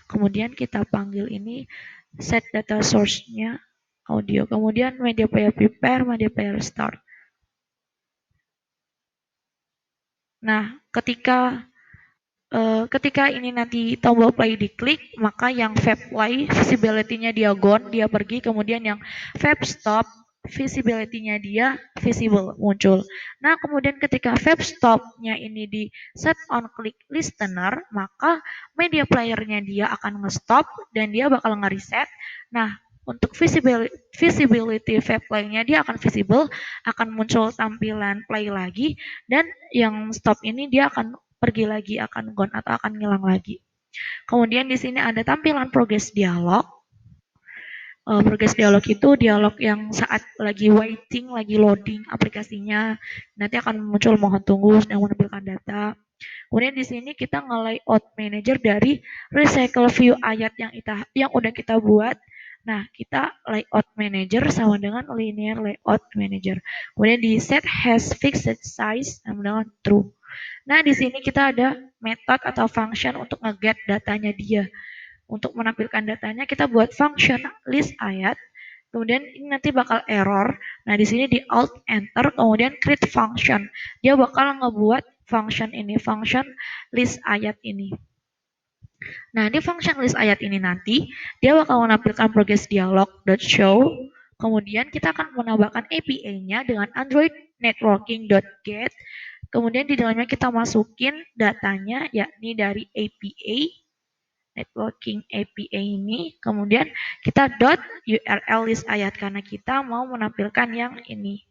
Kemudian kita panggil ini set data source-nya audio. Kemudian media player prepare, media player start. Nah, ketika ini nanti tombol play diklik, maka yang vape play visibility-nya dia gone, dia pergi, kemudian yang vape stop visibility-nya dia visible muncul. Nah, kemudian ketika vape stop-nya ini di set on click listener, maka media player-nya dia akan nge-stop dan dia bakal nge-reset. Nah, untuk visibility vape play-nya dia akan visible, akan muncul tampilan play lagi, dan yang stop ini dia akan pergi lagi, akan gone atau akan ngilang lagi. Kemudian di sini ada tampilan progress dialog. Progress dialog itu dialog yang saat lagi waiting, lagi loading aplikasinya, nanti akan muncul mohon tunggu sedang menampilkan data. Kemudian di sini kita nge-layout manager dari recycle view ayat yang udah kita buat. Nah, kita layout manager sama dengan linear layout manager. Kemudian di set has fixed size sama dengan true. Nah, di sini kita ada method atau function untuk nge-get datanya dia. Untuk menampilkan datanya kita buat function list ayat. Kemudian ini nanti bakal error. Nah, di sini di alt enter kemudian create function. Dia bakal ngebuat function ini, function list ayat ini. Nah, di function list ayat ini nanti dia bakal menampilkan progress dialog.show. Kemudian kita akan menambahkan API-nya dengan Android networking.get. Kemudian di dalamnya kita masukin datanya yakni dari API networking API ini. Kemudian kita dot URL list ayat karena kita mau menampilkan yang ini,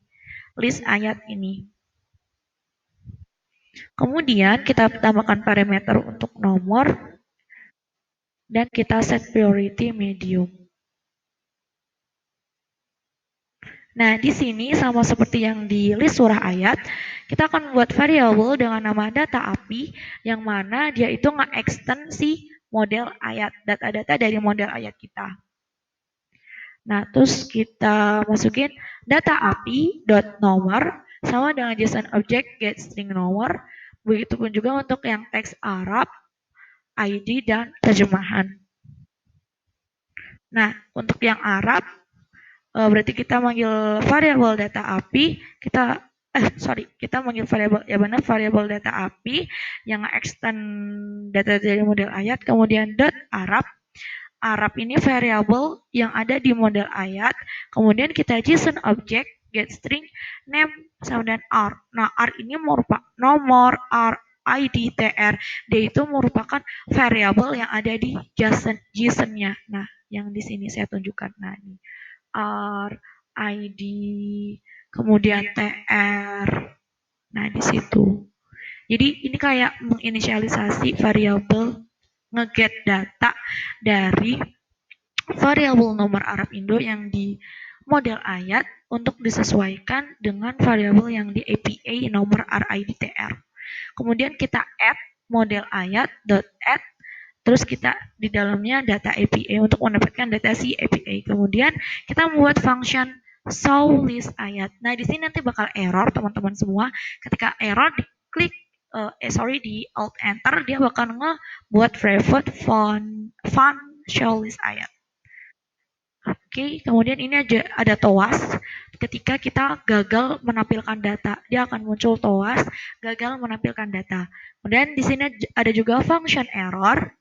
list ayat ini. Kemudian kita tambahkan parameter untuk nomor dan kita set priority medium. Nah, di sini sama seperti yang di list surah ayat, kita akan membuat variabel dengan nama data API yang mana dia itu nge-extend si model ayat, data-data dari model ayat kita. Nah, terus kita masukin data API dot nomor sama dengan JSON object get string nomor. Begitupun juga untuk yang teks Arab, ID dan terjemahan. Nah, untuk yang Arab berarti kita manggil variabel data API, kita manggil variabel ya benar variabel data API yang extend data dari model ayat, kemudian dot Arab. Arab ini variabel yang ada di model ayat, kemudian kita JSON object get string name sama dengan R. Nah, R ini merupakan nomor, R, ID, TR. Dia itu merupakan variabel yang ada di JSON-nya. Nah, yang di sini saya tunjukkan. Nah, ini R, ID, kemudian TR. Nah, di situ. Jadi ini kayak menginisialisasi variabel ngeget data dari variabel nomor Arab Indo yang di model ayat untuk disesuaikan dengan variabel yang di API nomor RIDTR. Kemudian kita add model ayat dot add terus kita di dalamnya data API untuk mendapatkan data si API. Kemudian kita membuat function show list ayat. Nah, di sini nanti bakal error teman-teman semua. Ketika error diklik di alt enter dia bakal ngebuat private font show list ayat. Oke, kemudian ini ada toas. Ketika kita gagal menampilkan data, dia akan muncul toas gagal menampilkan data. Kemudian di sini ada juga function error.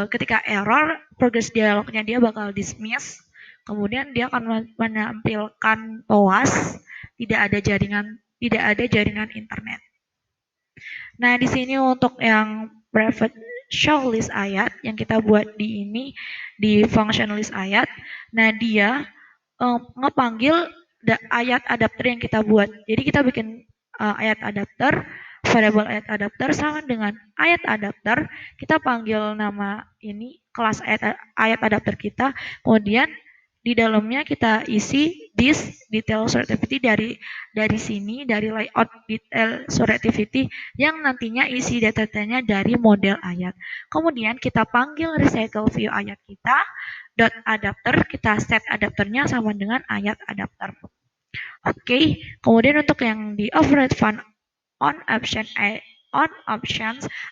Ketika error, progress dialognya dia bakal dismiss. Kemudian dia akan menampilkan toas, tidak ada jaringan internet. Nah, di sini untuk yang private show list ayat yang kita buat di function list ayat. Nah, dia ngepanggil ayat adapter yang kita buat. Jadi kita bikin ayat adapter, variable ayat adapter sama dengan ayat adapter. Kita panggil nama ini kelas ayat adapter kita. Kemudian di dalamnya kita isi this detail source activity dari sini dari layout detail source activity yang nantinya isi datanya dari model ayat. Kemudian kita panggil recycle view ayat kita dot adapter, kita set adapternya sama dengan ayat adapter. Oke, kemudian untuk yang di override fun on options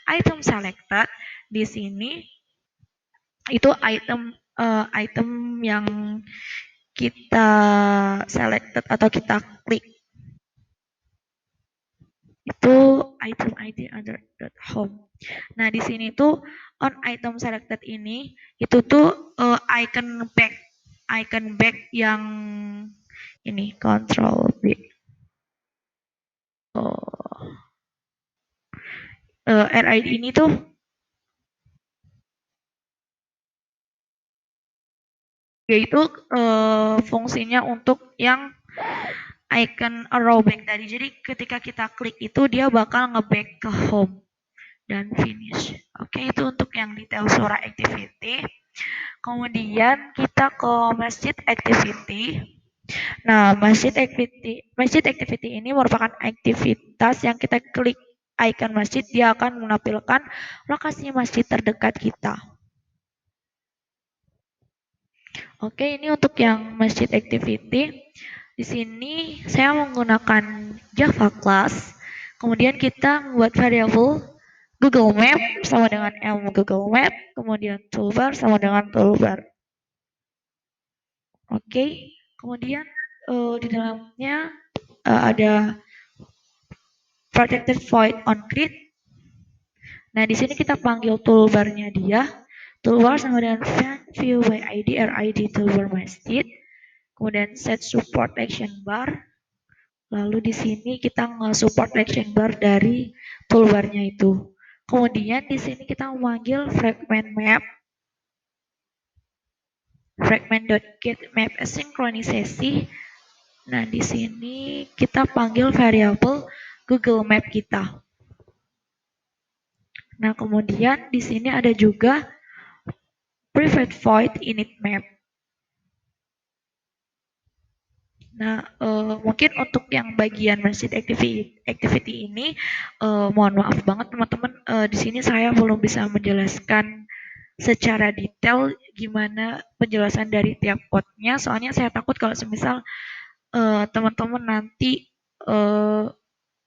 item selected di sini itu item yang kita selected atau kita klik itu item ID under home. Nah, di sini tuh on item selected ini itu tuh icon back yang ini control B. RID ini tuh yaitu fungsinya untuk yang icon arrow back tadi. Jadi ketika kita klik itu dia bakal nge-back ke home dan finish. Oke, itu untuk yang detail suara activity. Kemudian kita ke masjid activity. Nah, masjid activity ini merupakan aktivitas yang kita klik icon masjid, dia akan menampilkan lokasi masjid terdekat kita. Oke, ini untuk yang masjid activity. Di sini saya menggunakan Java class. Kemudian kita membuat variabel Google Map sama dengan M Google Map, kemudian toolbar sama dengan toolbar. Oke, kemudian di dalamnya ada protected void on grid. Nah, di sini kita panggil toolbarnya dia. Toolbar sama dengan view by ID RID toolbar masjid. Kemudian set support action bar. Lalu di sini kita nge-support action bar dari toolbarnya itu. Kemudian di sini kita memanggil fragment map. Fragment.getMap sinkronisasi. Nah, di sini kita panggil variabel Google Map kita. Nah, kemudian di sini ada juga private void init map. Nah, mungkin untuk yang bagian masjid activity ini, mohon maaf banget teman-teman, di sini saya belum bisa menjelaskan secara detail gimana penjelasan dari tiap potnya. Soalnya saya takut kalau semisal teman-teman nanti uh,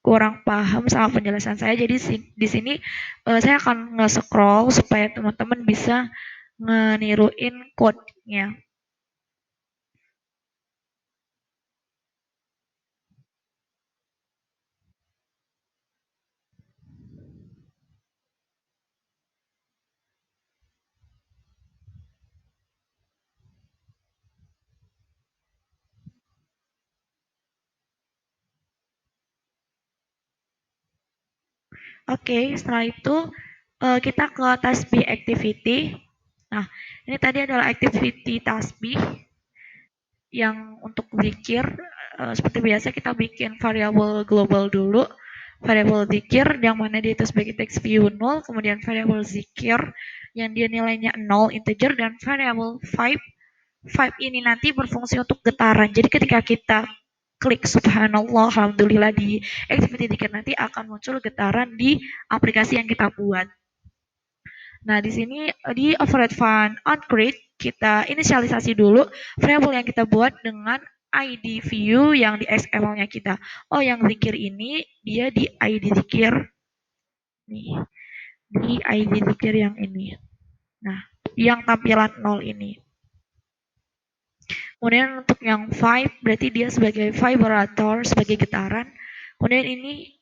kurang paham sama penjelasan saya. Jadi di sini saya akan nge-scroll supaya teman-teman bisa ngeniruin code-nya. Oke, setelah itu kita ke tasbih activity. Nah, ini tadi adalah activity tasbih yang untuk zikir. Seperti biasa kita bikin variabel global dulu. Variabel zikir yang mana dia itu sebagai text view 0, kemudian variabel zikir yang dia nilainya 0 integer, dan variabel vibe. Vibe ini nanti berfungsi untuk getaran. Jadi ketika kita klik subhanallah, alhamdulillah di activity zikir nanti akan muncul getaran di aplikasi yang kita buat. Nah, di sini di override fun on create kita inisialisasi dulu variabel yang kita buat dengan ID view yang di XML-nya kita. Oh, yang zikir ini dia di ID zikir nih, di ID zikir yang ini. Nah, yang tampilan 0 ini. Kemudian untuk yang vibe berarti dia sebagai vibrator, sebagai getaran. Kemudian ini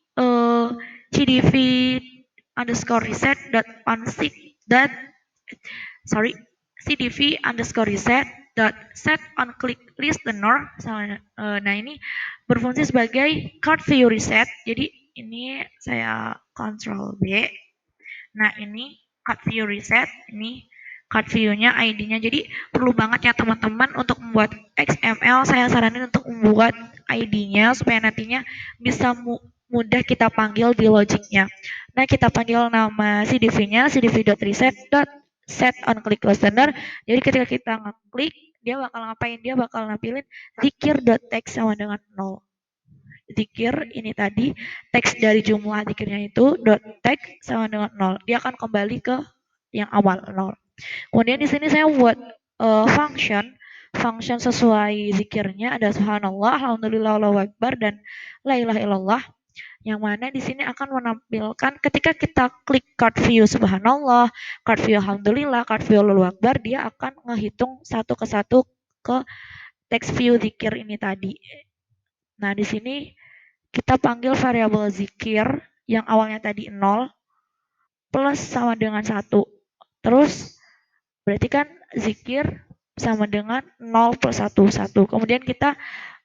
CDV underscore reset dot unstick dot sorry CDV underscore reset dot set on click listener. Nah, ini berfungsi sebagai card view reset. Jadi ini saya Ctrl B. Nah, ini card view reset, ini card view-nya ID-nya. Jadi perlu banget ya teman-teman untuk membuat XML, saya saranin untuk membuat ID-nya supaya nantinya bisa mudah kita panggil di logiknya. Nah, kita panggil nama CDV-nya cdv.reset.set on click listener. Jadi ketika kita ngeklik, dia bakal ngapain? Dia bakal nampilin zikir.text sama dengan 0. Zikir ini tadi teks dari jumlah zikirnya itu dot text sama dengan 0. Dia akan kembali ke yang awal 0. Kemudian di sini saya buat function sesuai zikirnya, ada subhanallah, alhamdulillah, Allahu akbar, dan la ilaha illallah, yang mana di sini akan menampilkan ketika kita klik card view subhanallah, card view alhamdulillah, card view Allahu akbar, dia akan ngehitung satu ke satu ke text view zikir ini tadi. Nah, di sini kita panggil variabel zikir yang awalnya tadi 0 plus sama dengan 1. Terus berarti kan zikir sama dengan 0 plus 1, 1. Kemudian kita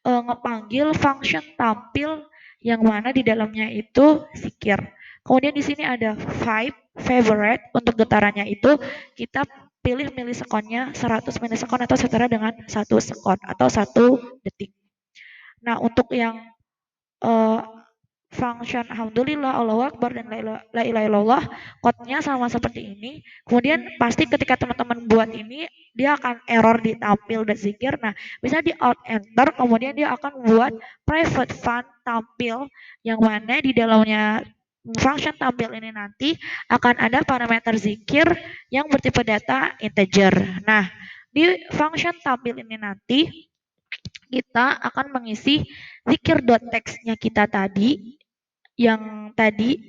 ngepanggil function tampil yang mana di dalamnya itu zikir. Kemudian di sini ada vibe, favorite, untuk getarannya itu kita pilih milisekonnya 100 milisekon atau setara dengan 1 sekon atau 1 detik. Nah, untuk yang function alhamdulillah, Allahu Akbar, dan la ilaha illallah, code-nya sama seperti ini. Kemudian pasti ketika teman-teman buat ini, dia akan error di tampil dan zikir. Nah, bisa di alt enter, kemudian dia akan buat private fun tampil, yang mana di dalamnya function tampil ini nanti akan ada parameter zikir yang bertipe data integer. Nah, di function tampil ini nanti kita akan mengisi zikir.text-nya kita tadi, yang tadi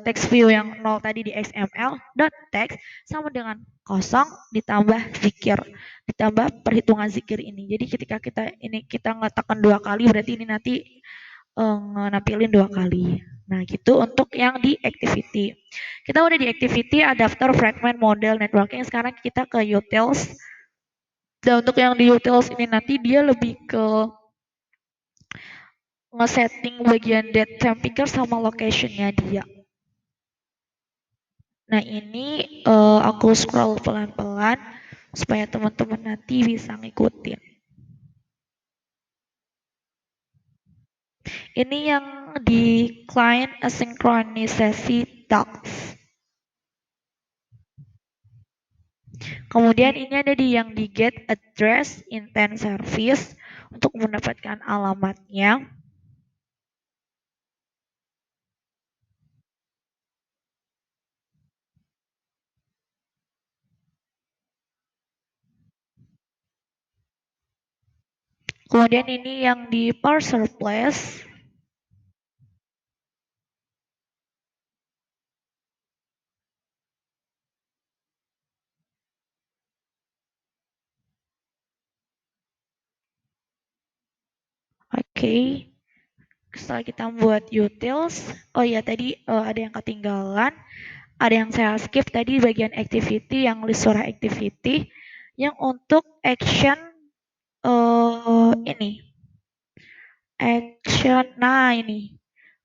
text view yang nol tadi di XML dot text sama dengan kosong ditambah zikir, ditambah perhitungan zikir ini. Jadi ketika kita ngetekan dua kali, berarti ini nanti nampilin dua kali. Nah, gitu untuk yang di activity. Kita udah di activity, adapter, fragment, model, networking. Sekarang kita ke utils. Dan untuk yang di utils ini nanti dia lebih ke nge-setting bagian date time picker sama location-nya dia. Nah, ini aku scroll pelan-pelan supaya teman-teman nanti bisa ngikutin. Ini yang di client asynchronisasi docs. Kemudian ini ada di yang di get address intent service untuk mendapatkan alamatnya. Kemudian ini yang di parser place. Oke. Setelah kita buat utils, oh iya tadi ada yang ketinggalan, ada yang saya skip tadi bagian activity yang list suara activity yang untuk action ini action, nah ini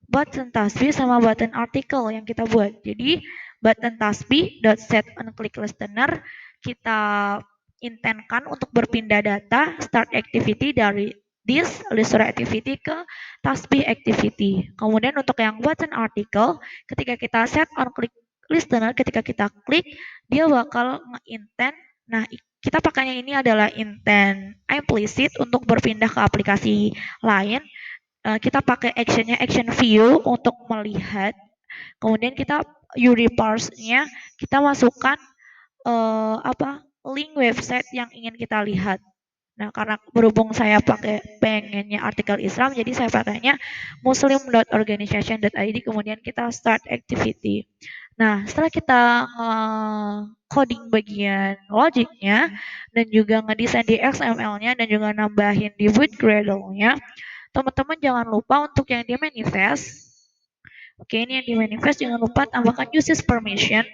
button tasbih sama button article yang kita buat. Jadi button tasbih dot set on click listener kita intentkan untuk berpindah data start activity dari this listener activity ke tasbih activity. Kemudian untuk yang button article, ketika kita set on click listener, ketika kita klik dia bakal nge-intent. Nah, kita pakainya ini adalah intent implicit untuk berpindah ke aplikasi lain. Kita pakai actionnya action view untuk melihat, kemudian kita URI parse-nya kita masukkan link website yang ingin kita lihat. Nah, karena berhubung saya pakai pengennya artikel Islam, jadi saya pakainya muslim.organization.id, kemudian kita start activity. Nah, setelah kita coding bagian logiknya dan juga ngedesain di XML-nya dan juga nambahin di with Gradle-nya, teman-teman jangan lupa untuk yang di manifest. Oke, ini yang di manifest jangan lupa tambahkan uses permission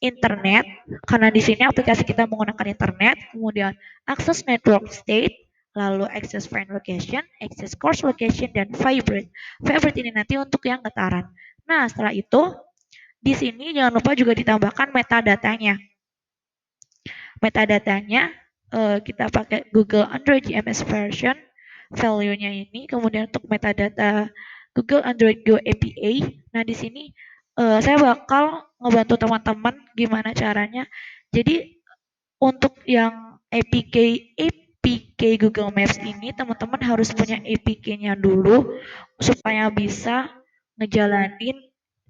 internet, karena di sini aplikasi kita menggunakan internet, kemudian access network state, lalu access friend location, access course location, dan favorite. Favorite ini nanti untuk yang getaran. Nah, setelah itu di sini jangan lupa juga ditambahkan metadatanya. Metadatanya kita pakai Google Android GMS version, value-nya ini, kemudian untuk metadata Google Android Go API. Nah, di sini saya bakal ngebantu teman-teman gimana caranya. Jadi untuk yang APK Google Maps ini teman-teman harus punya APK-nya dulu supaya bisa ngejalanin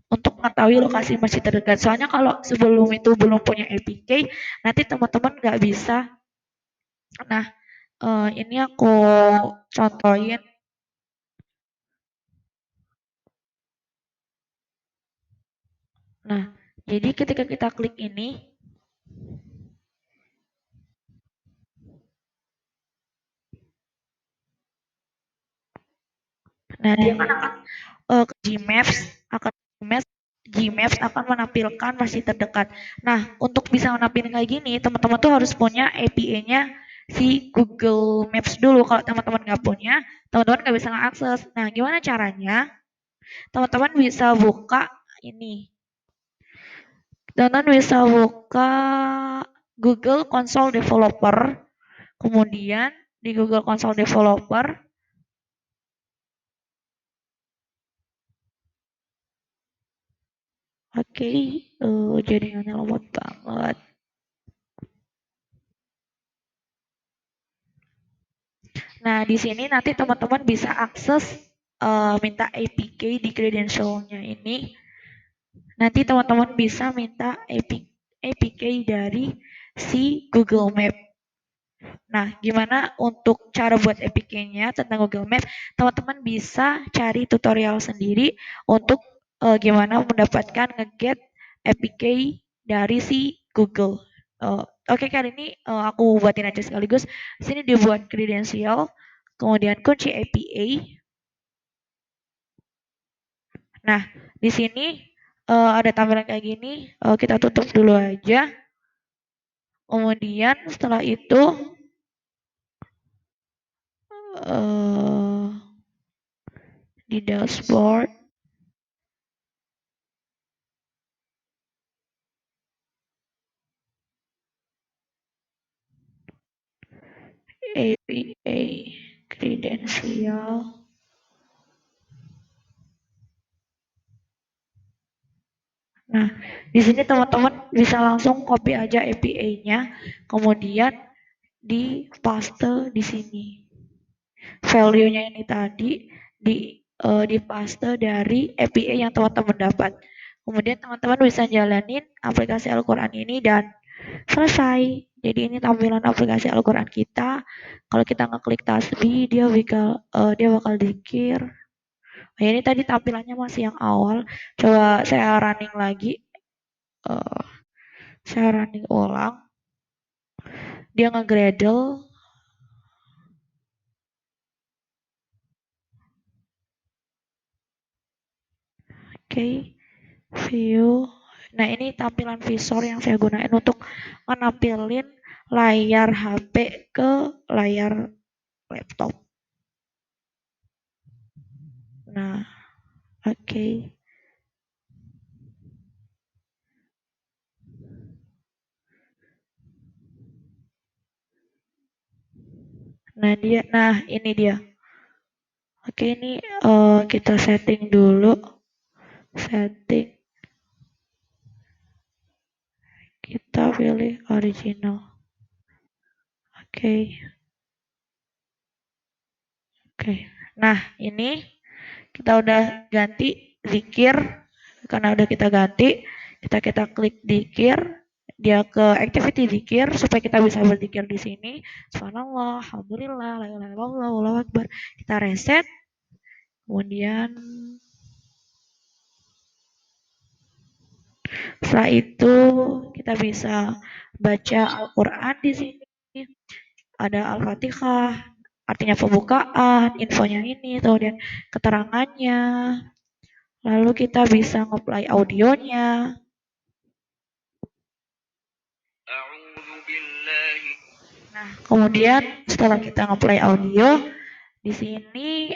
untuk mengetahui lokasi masjid terdekat. Soalnya kalau sebelum itu belum punya APK, nanti teman-teman nggak bisa. Nah, ini aku contohin. Nah, jadi ketika kita klik ini, nah dia kan akan ke Gmaps, akan Gmaps akan menampilkan masjid terdekat. Nah, untuk bisa menampilkan kayak gini, teman-teman tuh harus punya API-nya si Google Maps dulu. Kalau teman-teman nggak punya, teman-teman nggak bisa mengakses. Nah, gimana caranya? Teman-teman bisa buka ini. Teman-teman bisa buka Google Console Developer. Kemudian di Google Console Developer Oke, jaringannya lemot banget. Nah, di sini nanti teman-teman bisa akses minta APK di credentialnya ini. Nanti teman-teman bisa minta APK dari si Google Map. Nah, gimana untuk cara buat APK-nya tentang Google Map? Teman-teman bisa cari tutorial sendiri untuk gimana mendapatkan nge-get APK dari si Google. Oke, kali ini aku buatin aja sekaligus. Sini dibuat kredensial, kemudian kunci APA. Nah, di sini ada tampilan kayak gini. Kita tutup dulu aja. Kemudian setelah itu eh, di dashboard APA kredensial. Nah, di sini teman-teman bisa langsung copy aja APA-nya, kemudian di paste di sini. Value-nya ini tadi di paste dari APA yang teman-teman dapat. Kemudian teman-teman bisa jalanin aplikasi Al-Quran ini dan selesai. Jadi ini tampilan aplikasi Al-Quran kita. Kalau kita ngeklik tasbih, dia bakal dikir. Nah, ini tadi tampilannya masih yang awal. Coba saya running lagi. Eh, saya running ulang. Dia nge-gradle. Oke, view. Nah, ini tampilan visor yang saya gunain untuk menampilin layar HP ke layar laptop. Nah, oke. Nah ini dia. Oke, ini kita setting dulu. Setting. Kita pilih original. Oke. Oke. Nah, ini kita udah ganti zikir. Karena udah kita ganti, kita klik zikir, dia ke activity zikir supaya kita bisa berzikir di sini. Subhanallah, alhamdulillah, la ilaha illallah, wallahu akbar. Kita reset. Kemudian setelah itu kita bisa baca Al-Qur'an di sini. Ada Al-Fatihah, artinya pembukaan, infonya ini, kemudian keterangannya. Lalu kita bisa ngeplay audionya. Nah, kemudian setelah kita ngeplay audio, di sini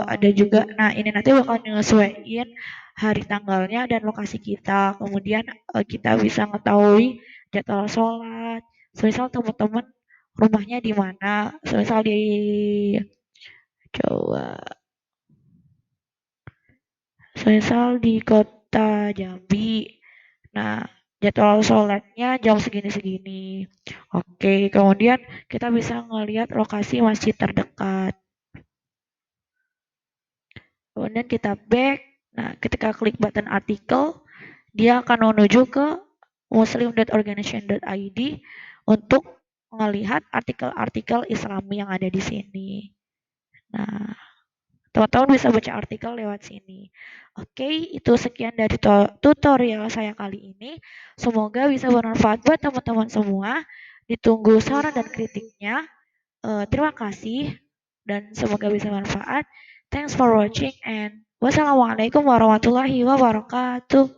ada juga, nah ini nanti bakal nyesuaiin hari tanggalnya dan lokasi kita. Kemudian kita bisa mengetahui jadwal sholat. Misal teman-teman rumahnya di mana, misal di coba, misal di kota Jambi. Nah, jadwal sholatnya jam segini-segini. Oke, kemudian kita bisa ngelihat lokasi masjid terdekat. Kemudian kita back. Nah, ketika klik button artikel, dia akan menuju ke muslim.organization.id untuk melihat artikel-artikel Islami yang ada di sini. Nah, teman-teman bisa baca artikel lewat sini. Oke, itu sekian dari tutorial saya kali ini. Semoga bisa bermanfaat buat teman-teman semua. Ditunggu saran dan kritiknya. Terima kasih dan semoga bisa bermanfaat. Thanks for watching and wassalamualaikum warahmatullahi wabarakatuh.